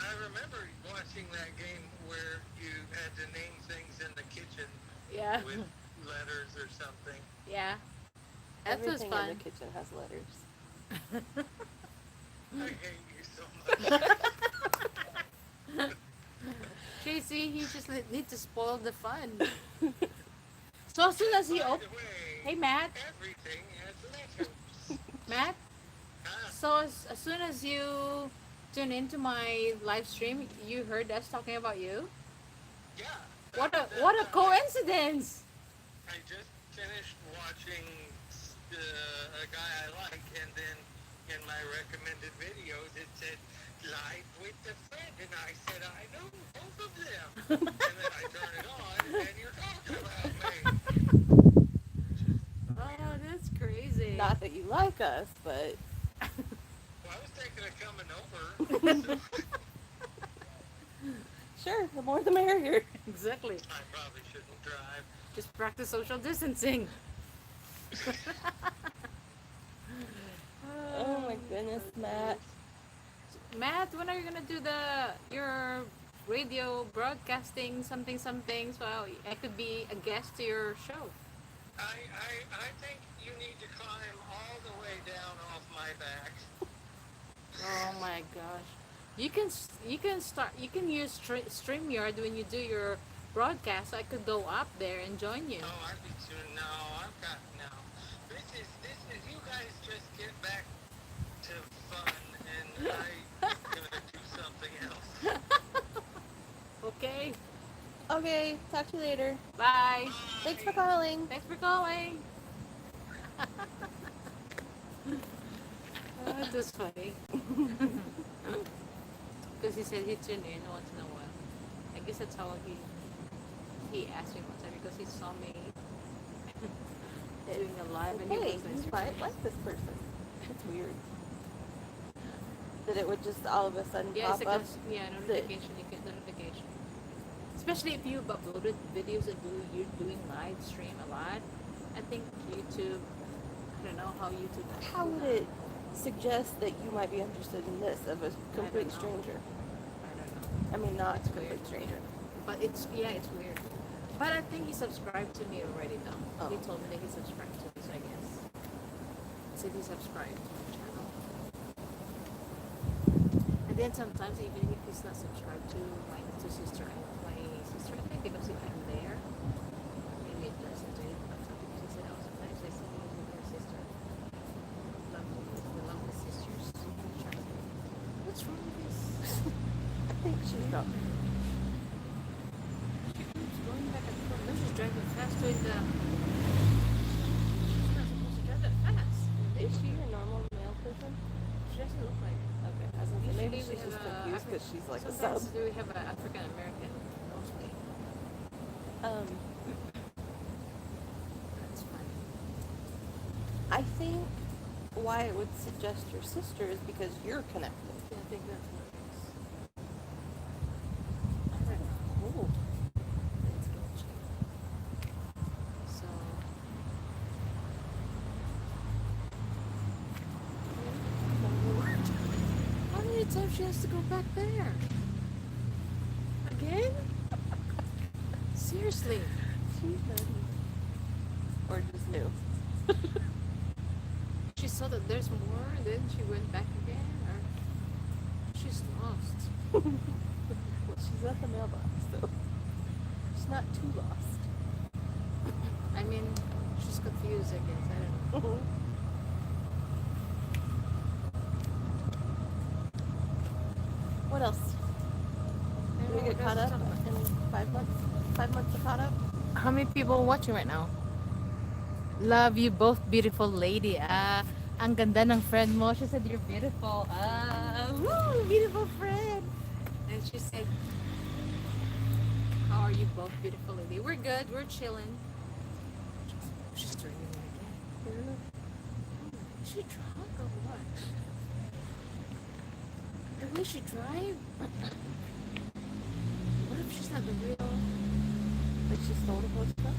Speaker 3: I remember watching that game where you had to name things in the kitchen
Speaker 1: Yeah,
Speaker 3: with letters or something.
Speaker 1: yeah. That was
Speaker 2: Everything
Speaker 1: fun.
Speaker 2: in the kitchen has letters.
Speaker 3: I hate you so much.
Speaker 1: JC, he just need to spoil the fun. So as soon as he
Speaker 3: By
Speaker 1: opens,
Speaker 3: the way,
Speaker 1: hey Matt,
Speaker 3: everything has letters.
Speaker 1: Matt.
Speaker 3: Huh?
Speaker 1: So as soon as you tune into my live stream, you heard us talking about you.
Speaker 3: Yeah.
Speaker 1: What
Speaker 3: that-
Speaker 1: a
Speaker 3: that-
Speaker 1: coincidence!
Speaker 3: I just finished watching a guy I like, and then in my recommended videos it said live with a friend, and I said I know both of them, and then I turn it on, and you're talking about me.
Speaker 1: Oh, that's crazy.
Speaker 2: Not that you like us, but
Speaker 3: Well, I was thinking of coming over.
Speaker 2: sure, the more the merrier.
Speaker 1: Exactly.
Speaker 3: I probably shouldn't drive.
Speaker 1: Just practice social distancing.
Speaker 2: Oh my goodness, Matt.
Speaker 1: Matt, when are you gonna do your radio broadcasting something so I could be a guest to your show?
Speaker 3: I think you need to climb all the way down off my back.
Speaker 1: Oh my gosh. You can use StreamYard when you do your broadcast. I could go up there and join you.
Speaker 3: Oh, I'd be too. No, I've got no. This is. You guys just get back to fun, and I'm gonna do something else.
Speaker 1: Okay.
Speaker 2: Okay, talk to you later.
Speaker 1: Bye.
Speaker 2: Thanks for calling.
Speaker 1: Thanks for calling. Oh, it was funny. Because he said he'd tune in once in a while. I guess that's how he asked me one time because he saw me doing a live and he
Speaker 2: Hey,
Speaker 1: was
Speaker 2: you
Speaker 1: like,
Speaker 2: might like this person. It's weird. That it would just all of a sudden
Speaker 1: yeah, it's
Speaker 2: pop
Speaker 1: like
Speaker 2: up.
Speaker 1: notification. You get notification. Especially if you've uploaded videos and you're doing live stream a lot. I think YouTube, I don't know how YouTube.
Speaker 2: How would it suggest that you might be interested in this of a complete
Speaker 1: know.
Speaker 2: stranger?
Speaker 1: I don't know.
Speaker 2: I mean, not
Speaker 1: It's
Speaker 2: a complete
Speaker 1: weird.
Speaker 2: stranger.
Speaker 1: But it's weird. But I think he subscribed to me already though.
Speaker 2: Oh.
Speaker 1: He told me that he subscribed to me, so I guess. He said he subscribed to my channel. And then sometimes even if he's not subscribed to my sister, I think because if I'm there, maybe it doesn't do it. But sometimes he said, oh, sometimes I see you with your sister. We love the sisters. What's wrong with this?
Speaker 2: I think she's drunk.
Speaker 1: She keeps going back and forth. This is driving fast with the. She's not supposed to drive that fast.
Speaker 2: Is she a normal male person?
Speaker 1: She doesn't look like.
Speaker 2: Okay, I was gonna say maybe
Speaker 1: Usually
Speaker 2: she's
Speaker 1: we
Speaker 2: just
Speaker 1: have a
Speaker 2: confused because she's like a
Speaker 1: sometimes
Speaker 2: sub.
Speaker 1: we have an African American mostly. That's funny.
Speaker 2: I think why it would suggest your sister is because you're connected.
Speaker 1: Yeah, I think that's what it is. I don't know.
Speaker 2: Ooh.
Speaker 1: Let's go check. So. How many times she has to go back there? Again? Seriously.
Speaker 2: She's nutty. Or just new.
Speaker 1: She saw that there's more, and then she went back again, or she's lost.
Speaker 2: Well, she's at the mailbox, so she's not too lost.
Speaker 1: I mean, she's confused, I guess. I don't know.
Speaker 2: What else?
Speaker 1: I
Speaker 2: Did
Speaker 1: don't
Speaker 2: we
Speaker 1: know
Speaker 2: get
Speaker 1: what
Speaker 2: caught
Speaker 1: else
Speaker 2: up
Speaker 1: to talk about.
Speaker 2: in 5 months? 5 months of caught up?
Speaker 1: How many people are watching right now? Love you both, beautiful lady. Ang ganda ng friend mo. She said you're beautiful. Woo, beautiful friend. And she said, how are you both, beautiful lady? We're good. We're chilling. She's turning it again. Is she drunk or what? The way she drive? What if she's not the real?
Speaker 2: Like she stole the postcard?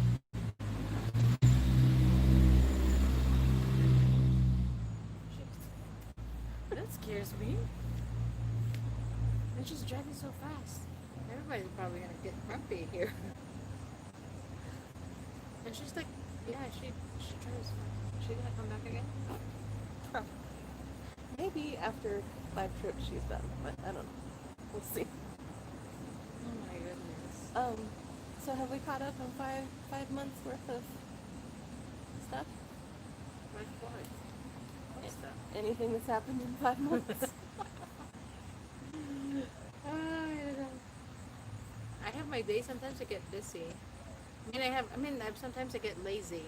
Speaker 1: That scares me. And she's driving so fast. Everybody's probably gonna get grumpy here. And she's like, yeah, she drives fast. She gonna come back again?
Speaker 2: Probably. Maybe after 5 trips she's done, but I don't know. We'll see.
Speaker 1: Oh my goodness.
Speaker 2: So have we caught up on 5 months worth of stuff?
Speaker 1: My God. What's that?
Speaker 2: Anything that's happened in 5 months?
Speaker 1: I don't know. I have my days. Sometimes I get busy. Sometimes I get lazy.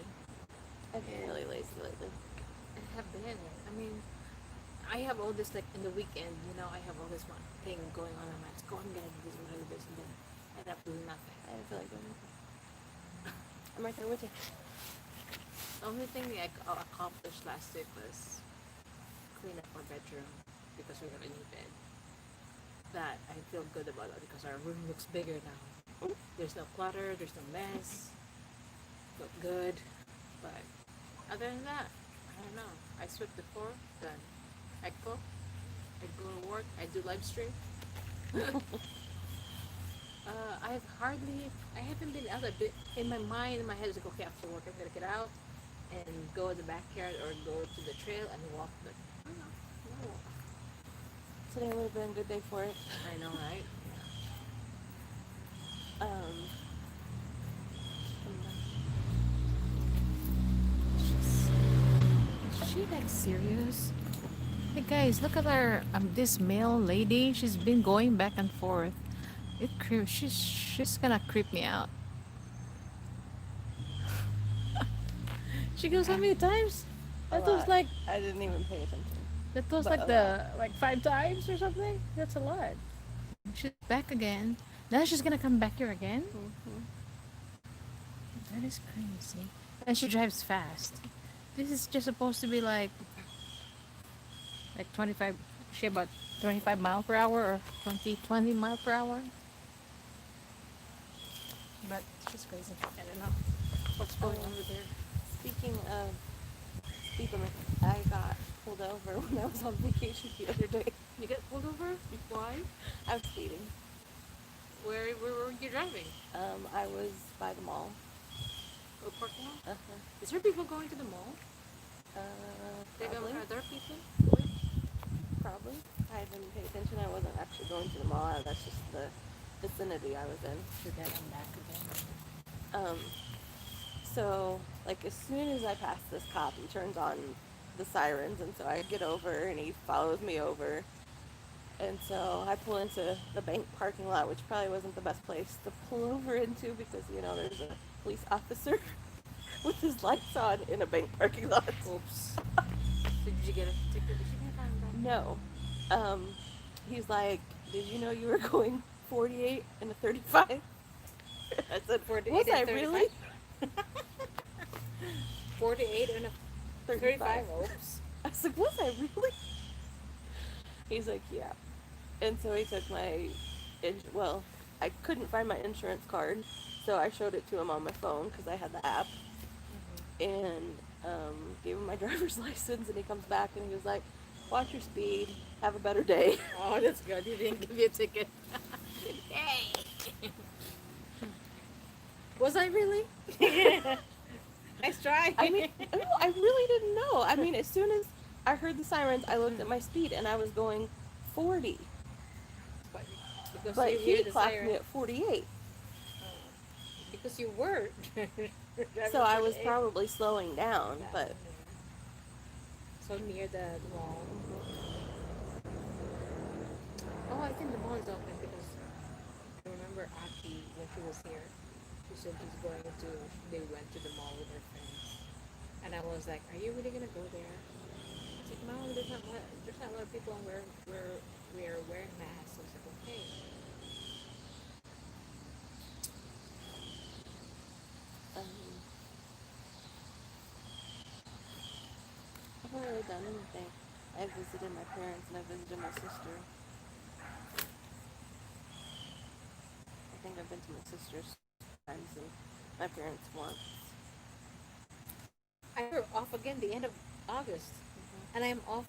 Speaker 2: I've been really lazy lately.
Speaker 1: I have been. I mean, I have all this, like, in the weekend, I have all this one thing going on in my mind. Go and get this, and do this, and then I end up doing nothing.
Speaker 2: I don't feel like doing anything. I'm right there with you.
Speaker 1: The only thing I accomplished last week was clean up our bedroom because we have a new bed. That I feel good about it because our room looks bigger now. There's no clutter, there's no mess. Look good. But other than that, I don't know. I swept the floor, done. I cook, I go to work, I do live stream. I haven't been out. I've been, in my mind, in my head, it's like, okay, after work, I'm gonna get out and go in the backyard or go to the trail and walk. But I don't know. No walk.
Speaker 2: Today would have been a good day for it.
Speaker 1: I know, right? Is she like serious? Hey guys, look at her. This male lady. She's been going back and forth. She's gonna creep me out. She goes how many times?
Speaker 2: A
Speaker 1: That was
Speaker 2: lot.
Speaker 1: like
Speaker 2: I didn't even pay attention.
Speaker 1: 5 times or something. That's a lot. She's back again. Now she's gonna come back here again. That is crazy. And she drives fast. This is just supposed to be like 25. She about 25 mile per hour or 20 mile per hour. But she's crazy. I don't know what's going on with her.
Speaker 2: Speaking of speed limit, I got pulled over when I was on vacation the other day.
Speaker 1: You get pulled over? Why?
Speaker 2: I was speeding.
Speaker 1: Where were you driving?
Speaker 2: I was by the mall.
Speaker 1: Or parking lot?
Speaker 2: Uh-huh.
Speaker 1: Is there people going to the mall?
Speaker 2: Probably.
Speaker 1: Are there people?
Speaker 2: Probably. I didn't pay attention. I wasn't actually going to the mall. That's just the vicinity I was in.
Speaker 1: Forget I'm back again.
Speaker 2: So, like, as soon as I pass this cop, he turns on the sirens, and so I get over, and he follows me over. And so I pull into the bank parking lot, which probably wasn't the best place to pull over into because, there's a police officer with his lights on in a bank parking lot.
Speaker 1: Oops. So did you get a ticket? Did you get a fine back?
Speaker 2: No. He's like, did you know you were going 48 and a 35? I said,
Speaker 1: 48
Speaker 2: was
Speaker 1: and
Speaker 2: I
Speaker 1: 35?
Speaker 2: really?
Speaker 1: 48 and a 35. Oops.
Speaker 2: I was like, was I really? He's like, yeah. And so he took my, I couldn't find my insurance card, so I showed it to him on my phone because I had the app, and gave him my driver's license, and he comes back and he was like, watch your speed, have a better day.
Speaker 1: Oh, that's good. He didn't give you a ticket. Yay! Was I really? Nice try.
Speaker 2: I mean, no, I really didn't know. I mean, as soon as I heard the sirens, I looked at my speed and I was going 40.
Speaker 1: But because
Speaker 2: But
Speaker 1: you
Speaker 2: he
Speaker 1: hear the
Speaker 2: clocked
Speaker 1: siren.
Speaker 2: me at 48.
Speaker 1: Because you were.
Speaker 2: So I was probably slowing down, but
Speaker 1: So near the mall. Oh, I think the mall is open because I remember Aki when she was here. She said she's going to. They went to the mall with her friends, and I was like, "Are you really gonna go there?" I said, "Mom, there's not a lot of people we are wearing masks." I was like, "Okay."
Speaker 2: um, I've not really done anything. I visited my parents and I visited my sister. I think I've been to my sister's times and my parents once.
Speaker 1: We're off again the end of August, and I'm off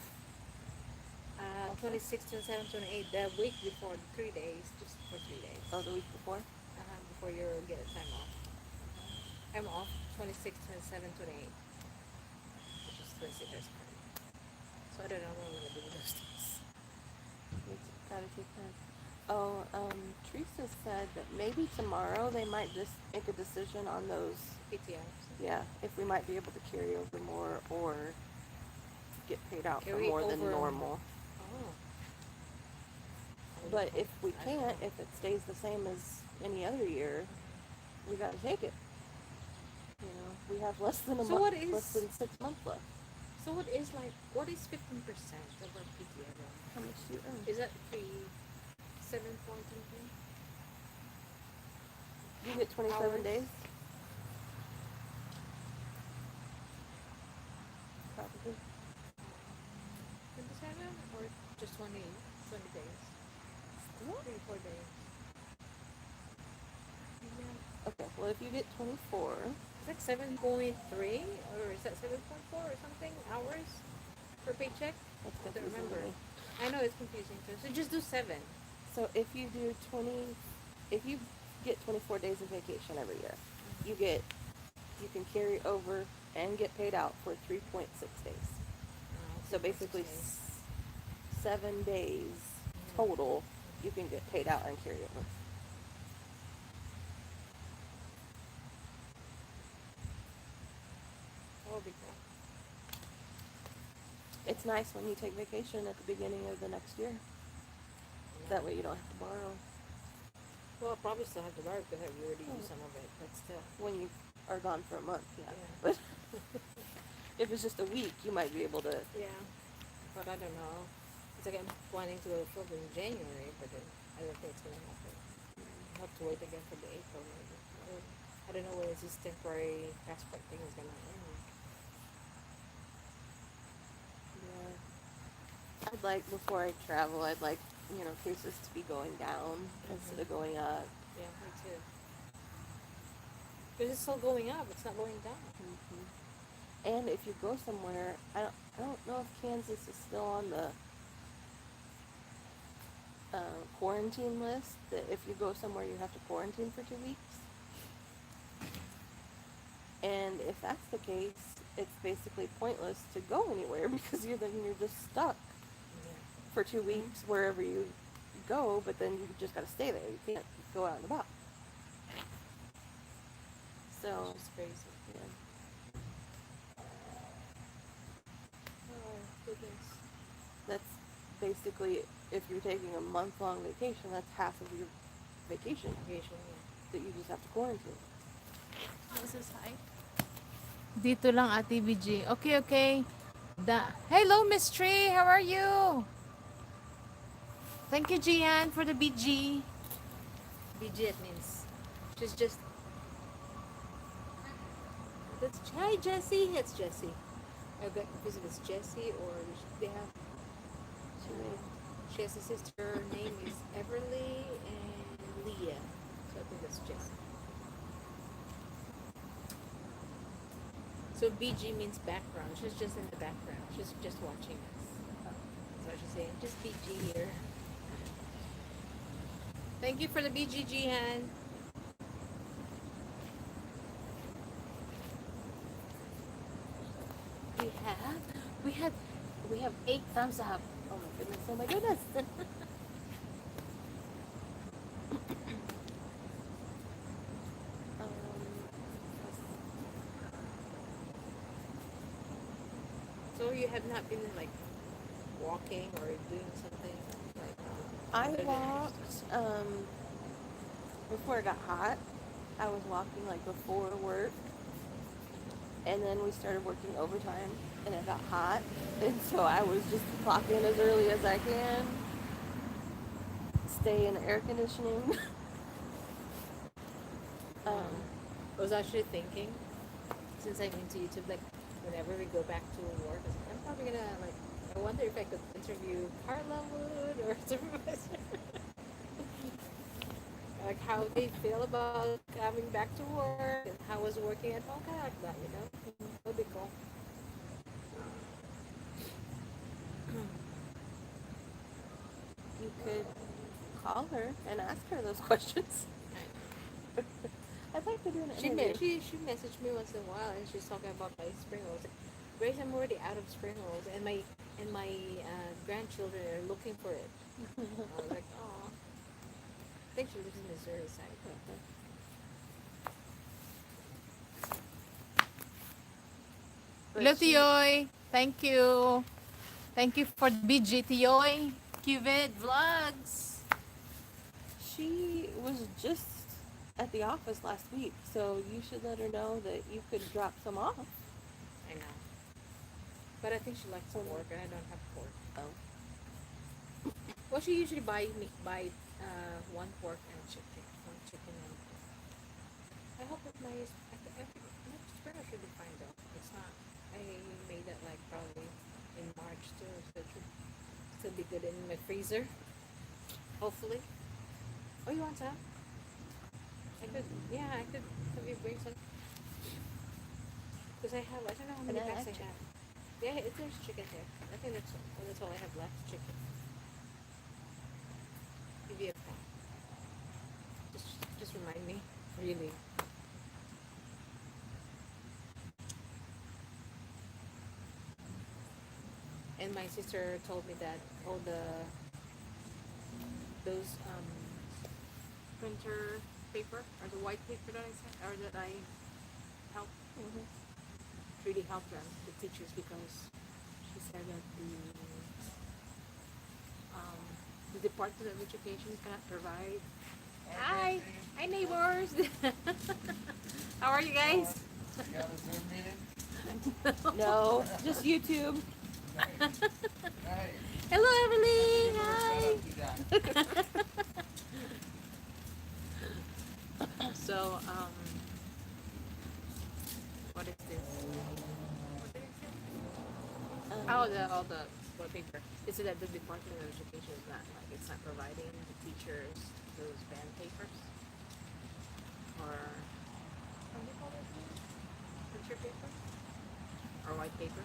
Speaker 1: 26, 27, 28, the week before, 3 days, just for 3 days.
Speaker 2: Oh, the week before?
Speaker 1: Before you get a time off. I'm off 26, 27, 28, which is 26 years old. So I don't know what I'm going to do with those days.
Speaker 2: It's gotta take time. Oh, Teresa said that maybe tomorrow they might just make a decision on those.
Speaker 1: PTOs.
Speaker 2: Yeah, if we might be able to carry over more or get paid out for
Speaker 1: Carry
Speaker 2: more than
Speaker 1: over-
Speaker 2: normal.
Speaker 1: Oh.
Speaker 2: But if we
Speaker 1: I don't
Speaker 2: can't,
Speaker 1: know.
Speaker 2: if it stays the same as any other year, we gotta take it. You know, we have less than a
Speaker 1: So
Speaker 2: month,
Speaker 1: what is-
Speaker 2: less than 6 months left.
Speaker 1: So what is 15% of our PTO?
Speaker 2: How much do you earn?
Speaker 1: Is that 7 point something?
Speaker 2: You get 27
Speaker 1: hours?
Speaker 2: days? Probably.
Speaker 1: 27 or just 20 days?
Speaker 2: What?
Speaker 1: 3 4 days. Yeah.
Speaker 2: Okay, well, if you get 24,
Speaker 1: Is that 7.3 or is that 7.4 or something hours per paycheck?
Speaker 2: that's
Speaker 1: I don't
Speaker 2: confusing to
Speaker 1: remember.
Speaker 2: me.
Speaker 1: I know it's confusing too. So just do 7.
Speaker 2: So if you do 20, if you get 24 days of vacation every year, you can carry over and get paid out for 3.6 days. So basically 7 days total you can get paid out and carry over.
Speaker 1: That would be cool.
Speaker 2: It's nice when you take vacation at the beginning of the next year. That way you don't have to borrow.
Speaker 1: Well, I'll probably still have to borrow because I already used some of it, but still.
Speaker 2: When you are gone for a month, yeah.
Speaker 1: Yeah.
Speaker 2: But if it's just a week, you might be able to.
Speaker 1: Yeah. But I don't know. It's like I'm planning to go to Florida in January, but then I don't think it's going to happen. I'll have to wait again for the April maybe. I don't know when this temporary passport thing is going to end.
Speaker 2: Yeah. I'd like, before I travel, I'd like, cases to be going down instead of going up.
Speaker 1: Yeah, me too. Because it's still going up. It's not going down.
Speaker 2: And if you go somewhere, I don't know if Kansas is still on the quarantine list, that if you go somewhere you have to quarantine for 2 weeks. And if that's the case, it's basically pointless to go anywhere because you're just stuck for 2 weeks wherever you go, but then you just gotta stay there. You can't go out and about. So,
Speaker 1: It's just crazy.
Speaker 2: yeah.
Speaker 1: Oh, goodness.
Speaker 2: That's basically, if you're taking a month-long vacation, that's half of your vacation
Speaker 1: Vacation, yeah.
Speaker 2: that you just have to quarantine.
Speaker 1: This is high. Dito lang, Ate BG. Okay, okay. Hello, Miss Tree. How are you? Thank you, Gian, for the BG. BG, it means she's just. Hi, Jessie. It's Jessie. I got confused if it's Jessie or they have. She has a sister. Her name is Everly and Leah. So I think that's Jessie. So BG means background. She's just in the background. She's just watching us. That's what she's saying. Just BG here. Thank you for the BG, Jihan.
Speaker 2: We have 8 thumbs up. Oh my goodness! Oh my goodness! um,
Speaker 1: So you have not been like walking or doing something like
Speaker 2: I
Speaker 1: other than
Speaker 2: walked
Speaker 1: exercise?
Speaker 2: before it got hot. I was walking like before work, and then we started working overtime, and it got hot, and so I was just clocking as early as I can, stay in the air conditioning. um,
Speaker 1: I was actually thinking, since I'm into YouTube, like whenever we go back to work, I'm probably gonna like. I wonder if I could interview Carla Wood or supervisor, like how they feel about coming back to work and how was working at home, kind of like that, you know. That would be cool.
Speaker 2: you could call her and ask her those questions. I'd like to do an interview.
Speaker 1: She messaged me once in a while and she's talking about my spring rolls. Grace, I'm already out of spring rolls and my grandchildren are looking for it. I was like, oh, I think she lives in Missouri side. Hello,
Speaker 2: But she,
Speaker 1: Tioy. Thank you. Thank you for the BG, Tioy. Cuvit Vlogs.
Speaker 2: she was just at the office last week, so you should let her know that you could drop some off.
Speaker 1: I know. But I think she likes to pork and I don't have pork.
Speaker 2: Oh.
Speaker 1: Well, she usually buy one pork and one chicken and I hope that my spread should be fine though. It's not. I made that like probably in March too, so it should still be good in my freezer. Hopefully. Oh, you want some? I could. Yeah, I could. Have you bring some? Because I have. I don't know how many
Speaker 2: And I
Speaker 1: packs
Speaker 2: like
Speaker 1: I have. Yeah, there's chicken here. I think that's all I have left. Chicken. Give you a pack. Just remind me. Really. And my sister told me that all those printer paper or the white paper that I sent or that I helped really helped them, the teachers, because she said that the Department of Education cannot provide. Hi, hi neighbors. How are you guys?
Speaker 3: Got a Zoom meeting?
Speaker 2: No, just YouTube.
Speaker 3: Hey,
Speaker 1: Hello, Evelyn.
Speaker 3: what
Speaker 1: Hi.
Speaker 3: setup you got?
Speaker 1: So, what is this? All the what paper. Is it that the Department of Education is not like it's not providing the teachers those band papers or what do you call it? Picture paper or white paper?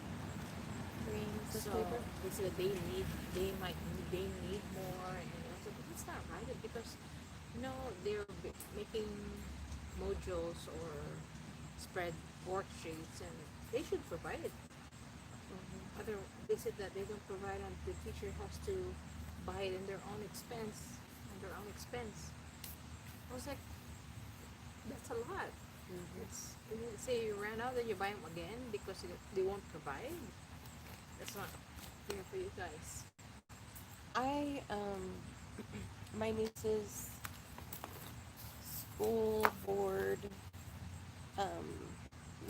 Speaker 2: Green
Speaker 1: So
Speaker 2: paper.
Speaker 1: they said that they need more, and I was like, but that's not right because they're making modules or spread worksheets and they should provide it. Other, they said that they don't provide and the teacher has to buy it in their own expense. I was like, that's a lot. It's and then say you ran out, then you buy them again because they won't provide. That's not fair for you guys.
Speaker 2: I my niece's school board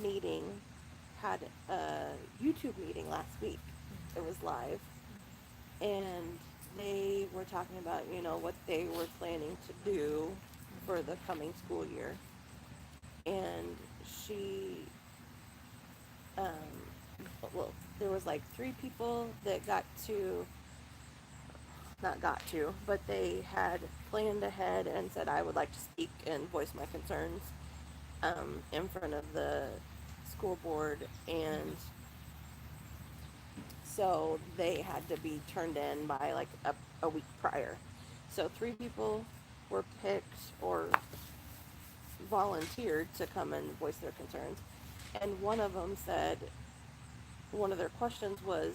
Speaker 2: meeting had a YouTube meeting last week. It was live, and they were talking about what they were planning to do for the coming school year. And she, well, there was like 3 people that but they had planned ahead and said I would like to speak and voice my concerns in front of the school board, and so they had to be turned in by like a week prior. So 3 people were picked or volunteered to come and voice their concerns, and one of them said one of their questions was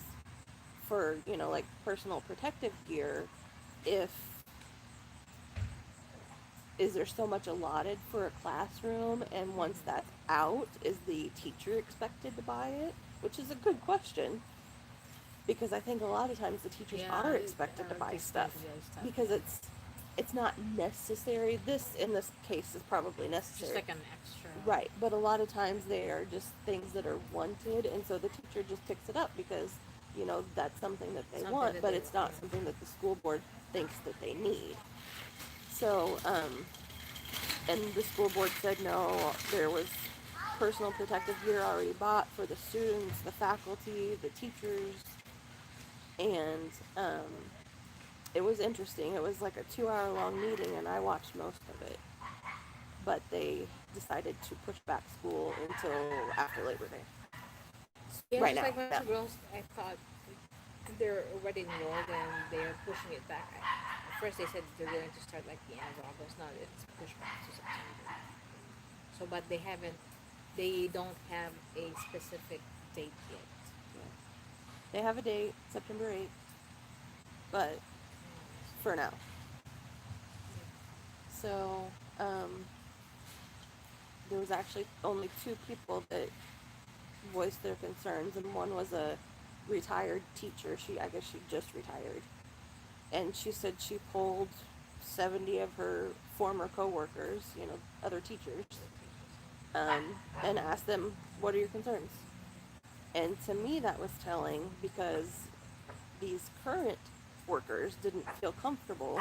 Speaker 2: for, like personal protective gear, if is there so much allotted for a classroom, and once that's out, is the teacher expected to buy it? Which is a good question, because I think a lot of times the teachers are expected to buy stuff because it's not necessary. This in this case is probably necessary.
Speaker 1: Just like an extra.
Speaker 2: Right, but a lot of times they are just things that are wanted, and so the teacher just picks it up because, that's something that they
Speaker 1: Something
Speaker 2: want,
Speaker 1: that
Speaker 2: but
Speaker 1: they
Speaker 2: it's not
Speaker 1: want.
Speaker 2: something that the school board thinks that they need. So, and the school board said no, there was personal protective gear already bought for the students, the faculty, the teachers, and, it was interesting. It was like a 2-hour long meeting, and I watched most of it. But they decided to push back school until after Labor Day.
Speaker 1: Yeah,
Speaker 2: Right
Speaker 1: just
Speaker 2: now,
Speaker 1: like my
Speaker 2: yeah.
Speaker 1: two girls, I thought they're already enrolled and they're pushing it back. At first they said they're going to start like the end of August. Now it's pushed back to September. So, but they don't have a specific date yet.
Speaker 2: They have a date, September 8th, but for now. So, there was actually only 2 people that voiced their concerns, and one was a retired teacher. I guess she just retired. And she said she polled 70 of her former coworkers, other teachers, and asked them, what are your concerns? And to me, that was telling, because these current workers didn't feel comfortable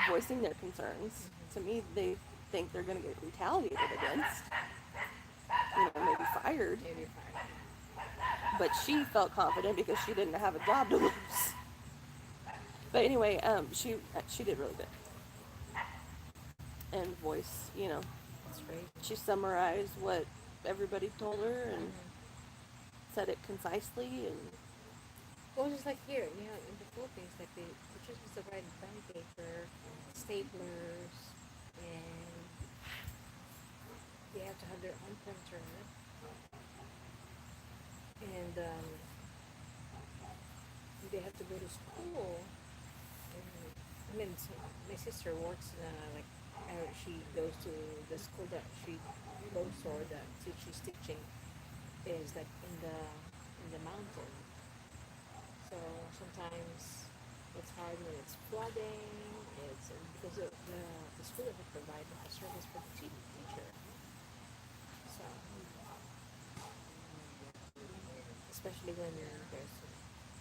Speaker 2: voicing their concerns. To me, they think they're going to get retaliated against, maybe fired.
Speaker 1: Maybe fine.
Speaker 2: But she felt confident because she didn't have a job to lose. But anyway, she did really good. And
Speaker 1: That's great.
Speaker 2: she summarized what everybody told her and said it concisely, and
Speaker 1: Well, just like here, in the Philippines, like the teachers must provide bond paper, staplers, and they have to have their own printer. And they have to go to school. And, my sister works she goes to the school that she goes to, or that she's teaching is like in the mountain. So sometimes it's hard when it's flooding. It's because the school doesn't provide a service for the teacher. So especially when there's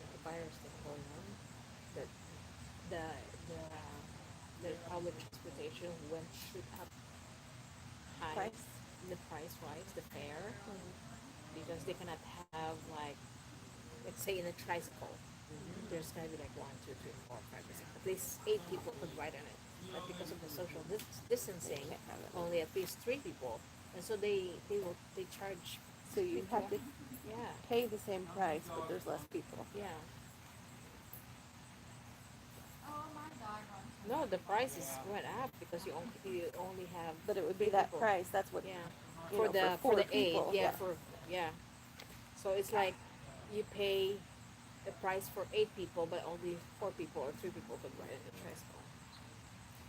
Speaker 1: a virus thing going on, that the the the public transportation went shoot up high,
Speaker 2: price.
Speaker 1: the price wise, the fare, because they cannot have like, let's say in a tricycle, there's gonna be like 1, 2, 3, 4, 5, 6, at least 8 people could ride on it, but because of the social distancing,
Speaker 2: Can't have it.
Speaker 1: only at least 3 people, and so they charge.
Speaker 2: So you have to
Speaker 1: Yeah,
Speaker 2: pay the same price, but there's less people.
Speaker 1: yeah. No, the prices went up because you only have.
Speaker 2: But it would be
Speaker 1: 3
Speaker 2: that
Speaker 1: people.
Speaker 2: price. That's what.
Speaker 1: Yeah,
Speaker 2: You
Speaker 1: for
Speaker 2: know,
Speaker 1: the
Speaker 2: for
Speaker 1: for
Speaker 2: 4
Speaker 1: the aid.
Speaker 2: people,
Speaker 1: Yeah,
Speaker 2: yeah.
Speaker 1: yeah. So it's like you pay the price for 8 people, but only 4 people or 3 people could ride in the tricycle.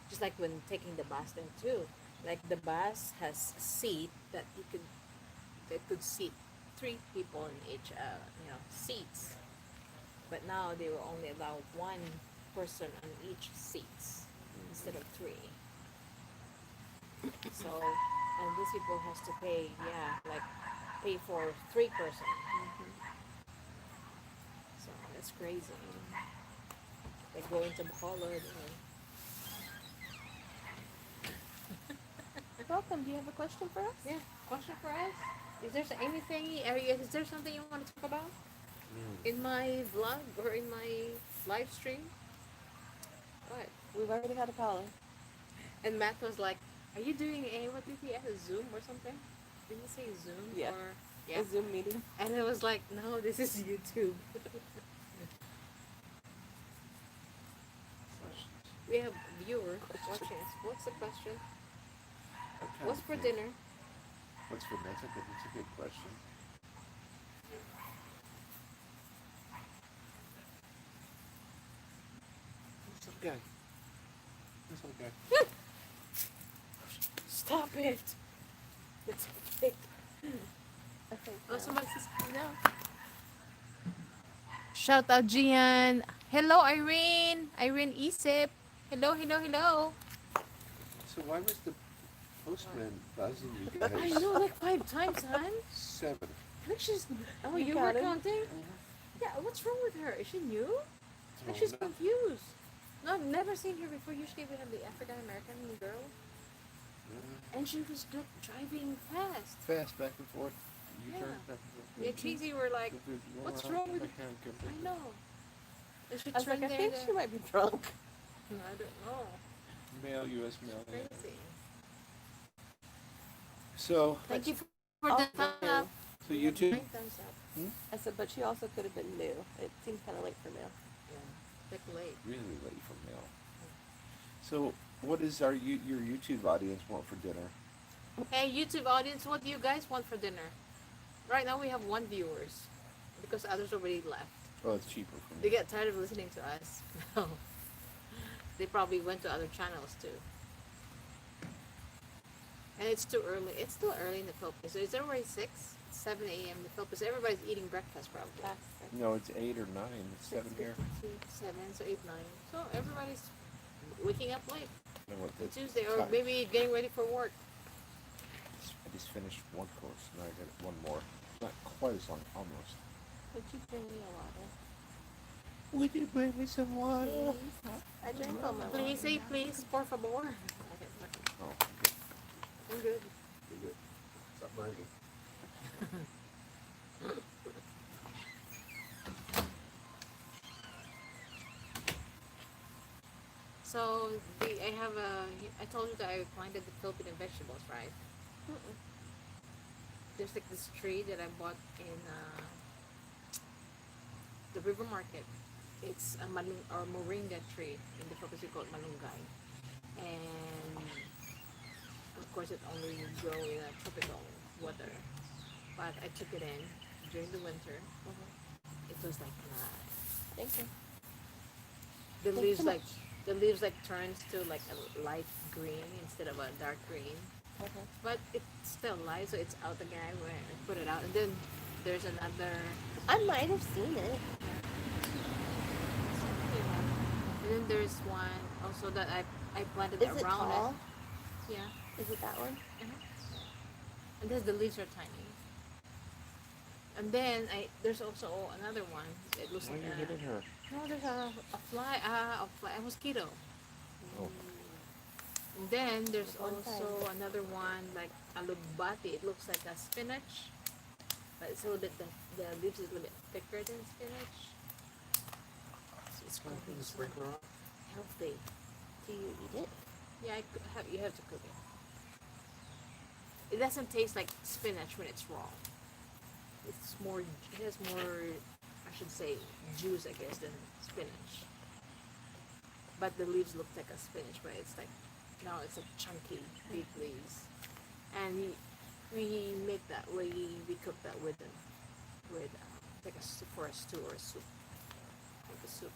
Speaker 1: Just like when taking the bus then too. Like the bus has a seat that could seat 3 people in each seats. But now they will only allow 1 person on each seats instead of 3. So, and these people has to pay, pay for 3 person. So that's crazy. Like going to Bacolod.
Speaker 2: Welcome. Do you have a question for us?
Speaker 1: Yeah, question for us? Is there something you want to talk about? In my vlog or in my live stream? What?
Speaker 2: We've already had a caller.
Speaker 1: And Matt was like, are you doing what did he have, a Zoom or something? Did he say Zoom?
Speaker 2: Yeah.
Speaker 1: Or, yeah.
Speaker 2: A Zoom meeting.
Speaker 1: And I was like, no, this is YouTube. We have viewers watching us. What's the question?
Speaker 4: I'm trying
Speaker 1: What's
Speaker 4: to
Speaker 1: for
Speaker 4: think.
Speaker 1: dinner?
Speaker 4: That's a good question. okay. It's okay.
Speaker 2: Stop it. It's fake. I think
Speaker 1: Oh,
Speaker 2: so.
Speaker 1: somebody says no. Shout out Gian. Hello, Irene. Irene Isip. Hello, hello, hello.
Speaker 4: So why was the postman buzzing you
Speaker 1: I
Speaker 4: guys?
Speaker 1: know, like 5 times, hon.
Speaker 4: 7.
Speaker 1: Look, she's. Oh,
Speaker 2: You
Speaker 1: you were
Speaker 2: counted?
Speaker 1: counting? Yeah, what's wrong with her? Is she new? Like,
Speaker 4: Oh,
Speaker 1: she's
Speaker 4: no.
Speaker 1: confused. No, I've never seen her before. Usually we have the African American girl. And she was like driving fast.
Speaker 4: Fast back and forth. You
Speaker 1: Yeah.
Speaker 4: turn back and forth.
Speaker 1: Yeah, Tracy were like, what's wrong with I know. And she
Speaker 2: I was like,
Speaker 1: turned
Speaker 2: I
Speaker 1: there
Speaker 2: think
Speaker 1: and
Speaker 2: she might be drunk.
Speaker 1: I don't know.
Speaker 4: Mail, U.S. mail. yeah.
Speaker 1: Crazy.
Speaker 4: So,
Speaker 1: Thank you for
Speaker 2: Oh,
Speaker 1: the thumbs up.
Speaker 4: so YouTube.
Speaker 1: 9 thumbs up.
Speaker 2: I said, but she also could have been new. It seems kind of late for mail.
Speaker 1: Yeah. Bit late.
Speaker 4: Really late for mail. So, what is your YouTube audience want for dinner?
Speaker 1: Hey, YouTube audience, what do you guys want for dinner? Right now we have 1 viewers because others already left.
Speaker 4: Oh, it's cheaper for
Speaker 1: They
Speaker 4: me.
Speaker 1: get tired of listening to us. They probably went to other channels too. And it's too early. It's still early in the Philippines. So it's already 6, 7 a.m. in the Philippines. Everybody's eating breakfast probably.
Speaker 4: No, it's 8 or 9. It's 7 here.
Speaker 1: 7, so 8, 9. So everybody's waking up late.
Speaker 4: I know what
Speaker 1: On
Speaker 4: the
Speaker 1: Tuesday, or
Speaker 4: time-
Speaker 1: maybe getting ready for work.
Speaker 4: I just finished one course. Now I got one more. Not quite as long, almost.
Speaker 2: Would you bring me a water?
Speaker 4: Would you bring me some water?
Speaker 2: I drank all my water.
Speaker 1: Please say please, por favor.
Speaker 4: Oh, okay.
Speaker 1: I'm good.
Speaker 4: You're good. Stop bragging.
Speaker 1: So I have a. I told you that I planted the Filipino vegetables, right? There's like this tree that I bought in the river market. It's a moringa tree. In the Philippines we call it malunggay, and of course it only grow in a tropical weather. But I took it in during the winter. It was like
Speaker 2: Thank you.
Speaker 1: the
Speaker 2: Thank you
Speaker 1: leaves
Speaker 2: so
Speaker 1: like the leaves like turns to like a light green instead of a dark green. But it's still light, so it's out again when I put it out. And then there's another.
Speaker 2: I might have seen it.
Speaker 1: And then there's one also that I planted
Speaker 2: Is it
Speaker 1: around
Speaker 2: tall?
Speaker 1: it. Yeah.
Speaker 2: Is it that one?
Speaker 1: And then the leaves are tiny. And then there's also another one. It looks
Speaker 4: Why are
Speaker 1: like
Speaker 4: you hitting her?
Speaker 1: no, there's a mosquito.
Speaker 4: Oh.
Speaker 1: And then there's
Speaker 2: One
Speaker 1: also another one like alugbati. It looks like a spinach, but it's a little bit the leaves is a little bit thicker than spinach. So it's quite
Speaker 4: Sprinkler on?
Speaker 1: healthy.
Speaker 2: Do you eat it?
Speaker 1: Yeah, you have to cook it. It doesn't taste like spinach when it's raw. It's more. It has more. I should say juice, I guess, than spinach. But the leaves look like a spinach, but it's like now it's like chunky, big leaves, and we make that. We cook that with like a soup for a stew or a soup, like a soup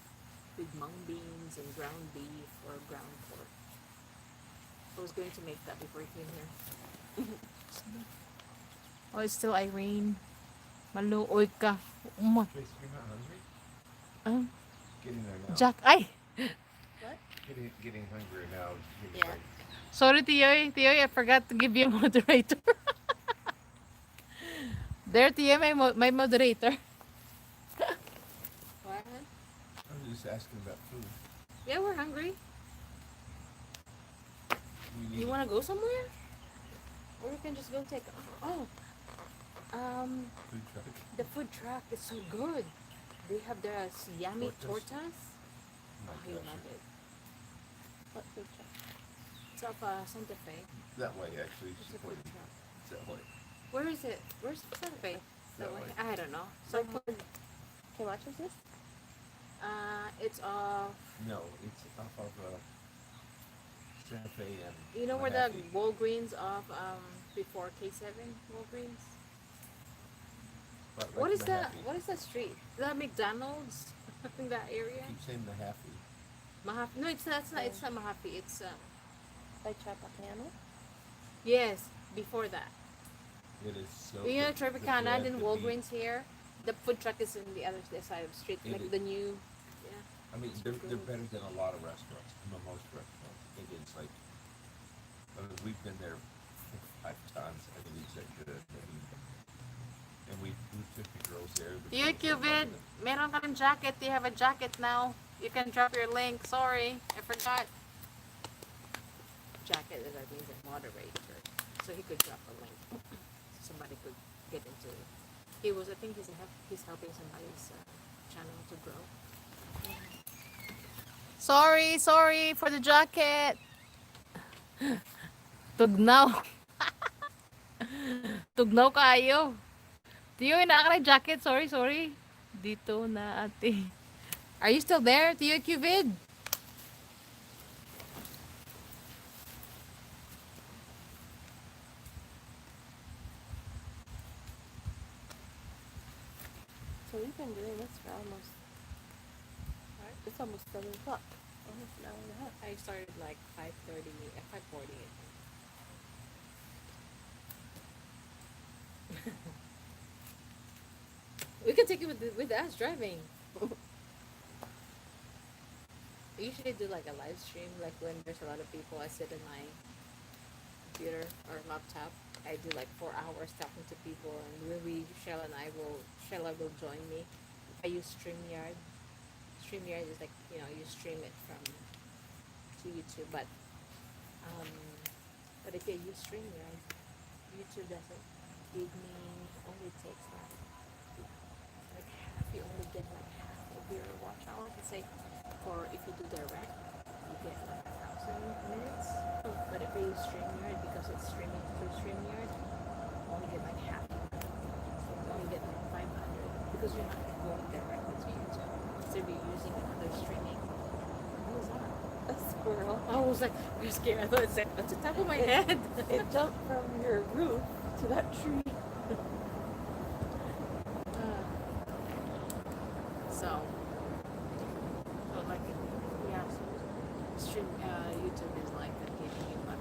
Speaker 1: with mung beans and ground beef or ground pork. I was going to make that before you came here. Oh, it's still Irene. Maluoy ka.
Speaker 4: Tracy, you're not hungry? Getting there now.
Speaker 1: Jack, ay!
Speaker 4: Getting hungry now.
Speaker 2: Yeah.
Speaker 1: Sorry, Tioy. Tioy, I forgot to give you a moderator. There, Tioy, my moderator. What?
Speaker 4: I was just asking about food.
Speaker 1: Yeah, we're hungry.
Speaker 4: We need
Speaker 1: You want to go somewhere? Or we can just go take... Oh,
Speaker 4: food truck.
Speaker 1: the food truck is so good. They have the yummy
Speaker 4: Tortas.
Speaker 1: tortas.
Speaker 4: My
Speaker 1: Oh, you
Speaker 4: gosh.
Speaker 1: love it.
Speaker 2: What food truck?
Speaker 1: It's off Santa Fe.
Speaker 4: That way, actually.
Speaker 1: It's a food truck.
Speaker 4: It's that way.
Speaker 1: Where is it? Where's Santa Fe?
Speaker 4: That way.
Speaker 1: I don't know.
Speaker 2: Like,
Speaker 1: Somewhere.
Speaker 2: okay, watch this.
Speaker 1: It's off.
Speaker 4: No, it's off of Santa Fe and
Speaker 1: You know where the
Speaker 4: Mahaffey.
Speaker 1: Walgreens of before K7 Walgreens?
Speaker 4: Right,
Speaker 1: What
Speaker 4: like
Speaker 1: is that?
Speaker 4: Mahaffey.
Speaker 1: What is that street? Is that McDonald's in that area?
Speaker 4: Keep saying Mahaffey.
Speaker 1: Mahaffey. No, it's not. It's not. It's not Mahaffey. It's
Speaker 2: By Tropicana?
Speaker 1: yes. Before that,
Speaker 4: It is so.
Speaker 1: you know
Speaker 4: the
Speaker 1: Tropicana,
Speaker 4: bread,
Speaker 1: then
Speaker 4: the
Speaker 1: Walgreens here. The food truck is in the other side of the street,
Speaker 4: It
Speaker 1: like
Speaker 4: is.
Speaker 1: the new. Yeah.
Speaker 4: I mean, they're better than a lot of restaurants. Most restaurants. It is like. I mean, we've been there 5 times. I think it's that good. I mean, and we took the girls there. The
Speaker 1: Dear
Speaker 4: girls are
Speaker 1: Cupid,
Speaker 4: loving it.
Speaker 1: meron ka ng jacket. Do you have a jacket now? You can drop your link. Sorry, I forgot. Jacket is, I think, a moderator, so he could drop a link. Somebody could get into. He was, I think, he's helping somebody's channel to grow. Sorry for the jacket. Tugnaw. Tugnaw kayo. Tiyo, ina ka ng jacket. Sorry. Dito na ate. Are you still there, Tiyo Cupid?
Speaker 2: So we've been doing this for almost, it's almost 7 o'clock. Almost an hour and a half.
Speaker 1: I started like 5:30, 5:40. We can take it with us driving. I usually do like a live stream, like when there's a lot of people. I sit in my computer or laptop. I do like 4 hours talking to people, and Shella will join me. I use StreamYard. StreamYard is like, you stream it from to YouTube, but if you use StreamYard, YouTube doesn't give me, only takes like half. You only get like half of your watch hour. Let's say, for if you do direct, you get like 1,000 minutes. But if you use StreamYard, because it's streaming through StreamYard, you only get like half. You only get like 500 because you're not going directly to YouTube. So you're using another streaming. What was that?
Speaker 2: A squirrel.
Speaker 1: I was like, you're scared. I thought it said at the top of my head.
Speaker 2: It jumped from your roof to that tree.
Speaker 1: So, like, yeah, stream, YouTube is like giving you like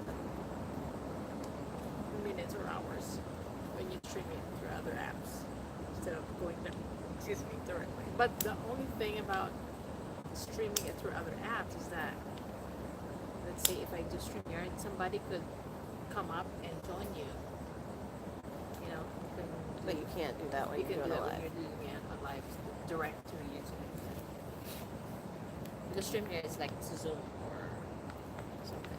Speaker 1: minutes or hours when you stream it through other apps instead of going directly. But the only thing about streaming it through other apps is that, let's say if I do StreamYard, somebody could come up and join you.
Speaker 2: But you can't do that when
Speaker 1: You
Speaker 2: you're
Speaker 1: can
Speaker 2: doing
Speaker 1: do
Speaker 2: a
Speaker 1: that when
Speaker 2: live.
Speaker 1: you're doing it on live direct to YouTube. The StreamYard is like Zoom or something.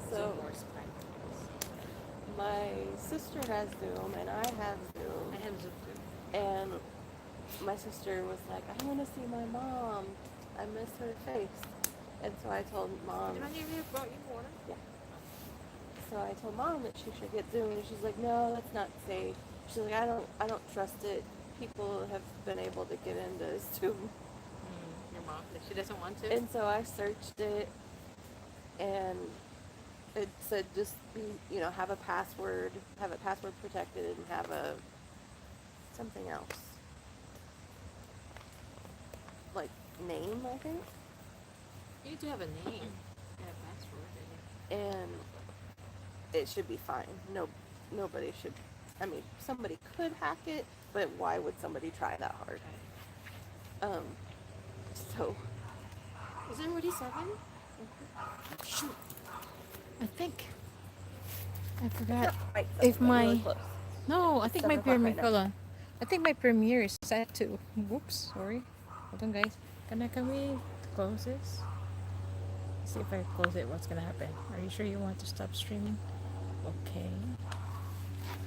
Speaker 2: So
Speaker 1: Zoom or Skype.
Speaker 2: my sister has Zoom and I have Zoom.
Speaker 1: I have Zoom too.
Speaker 2: And my sister was like, I want to see my mom. I miss her face. And so I told mom.
Speaker 1: Did I hear you brought you water?
Speaker 2: So I told mom that she should get Zoom, and she's like, no, that's not safe. She's like, I don't trust it. People have been able to get into Zoom.
Speaker 1: Your mom, she doesn't want to.
Speaker 2: And so I searched it, and it said just be, have it password protected, and have something else. Like name, I think.
Speaker 1: You do have a name and a password.
Speaker 2: And it should be fine. Nobody should. I mean, somebody could hack it, but why would somebody try that hard? So
Speaker 1: Is it already 7? Shoot. I think. I forgot.
Speaker 2: right,
Speaker 1: If
Speaker 2: really
Speaker 1: my
Speaker 2: close.
Speaker 1: No, I think
Speaker 2: 7
Speaker 1: my
Speaker 2: o'clock
Speaker 1: premiere.
Speaker 2: right now.
Speaker 1: Hold on. I think my premiere is set to. Whoops, sorry. Hold on, guys. Can we close this? See if I close it. What's gonna happen? Are you sure you want to stop streaming? Okay.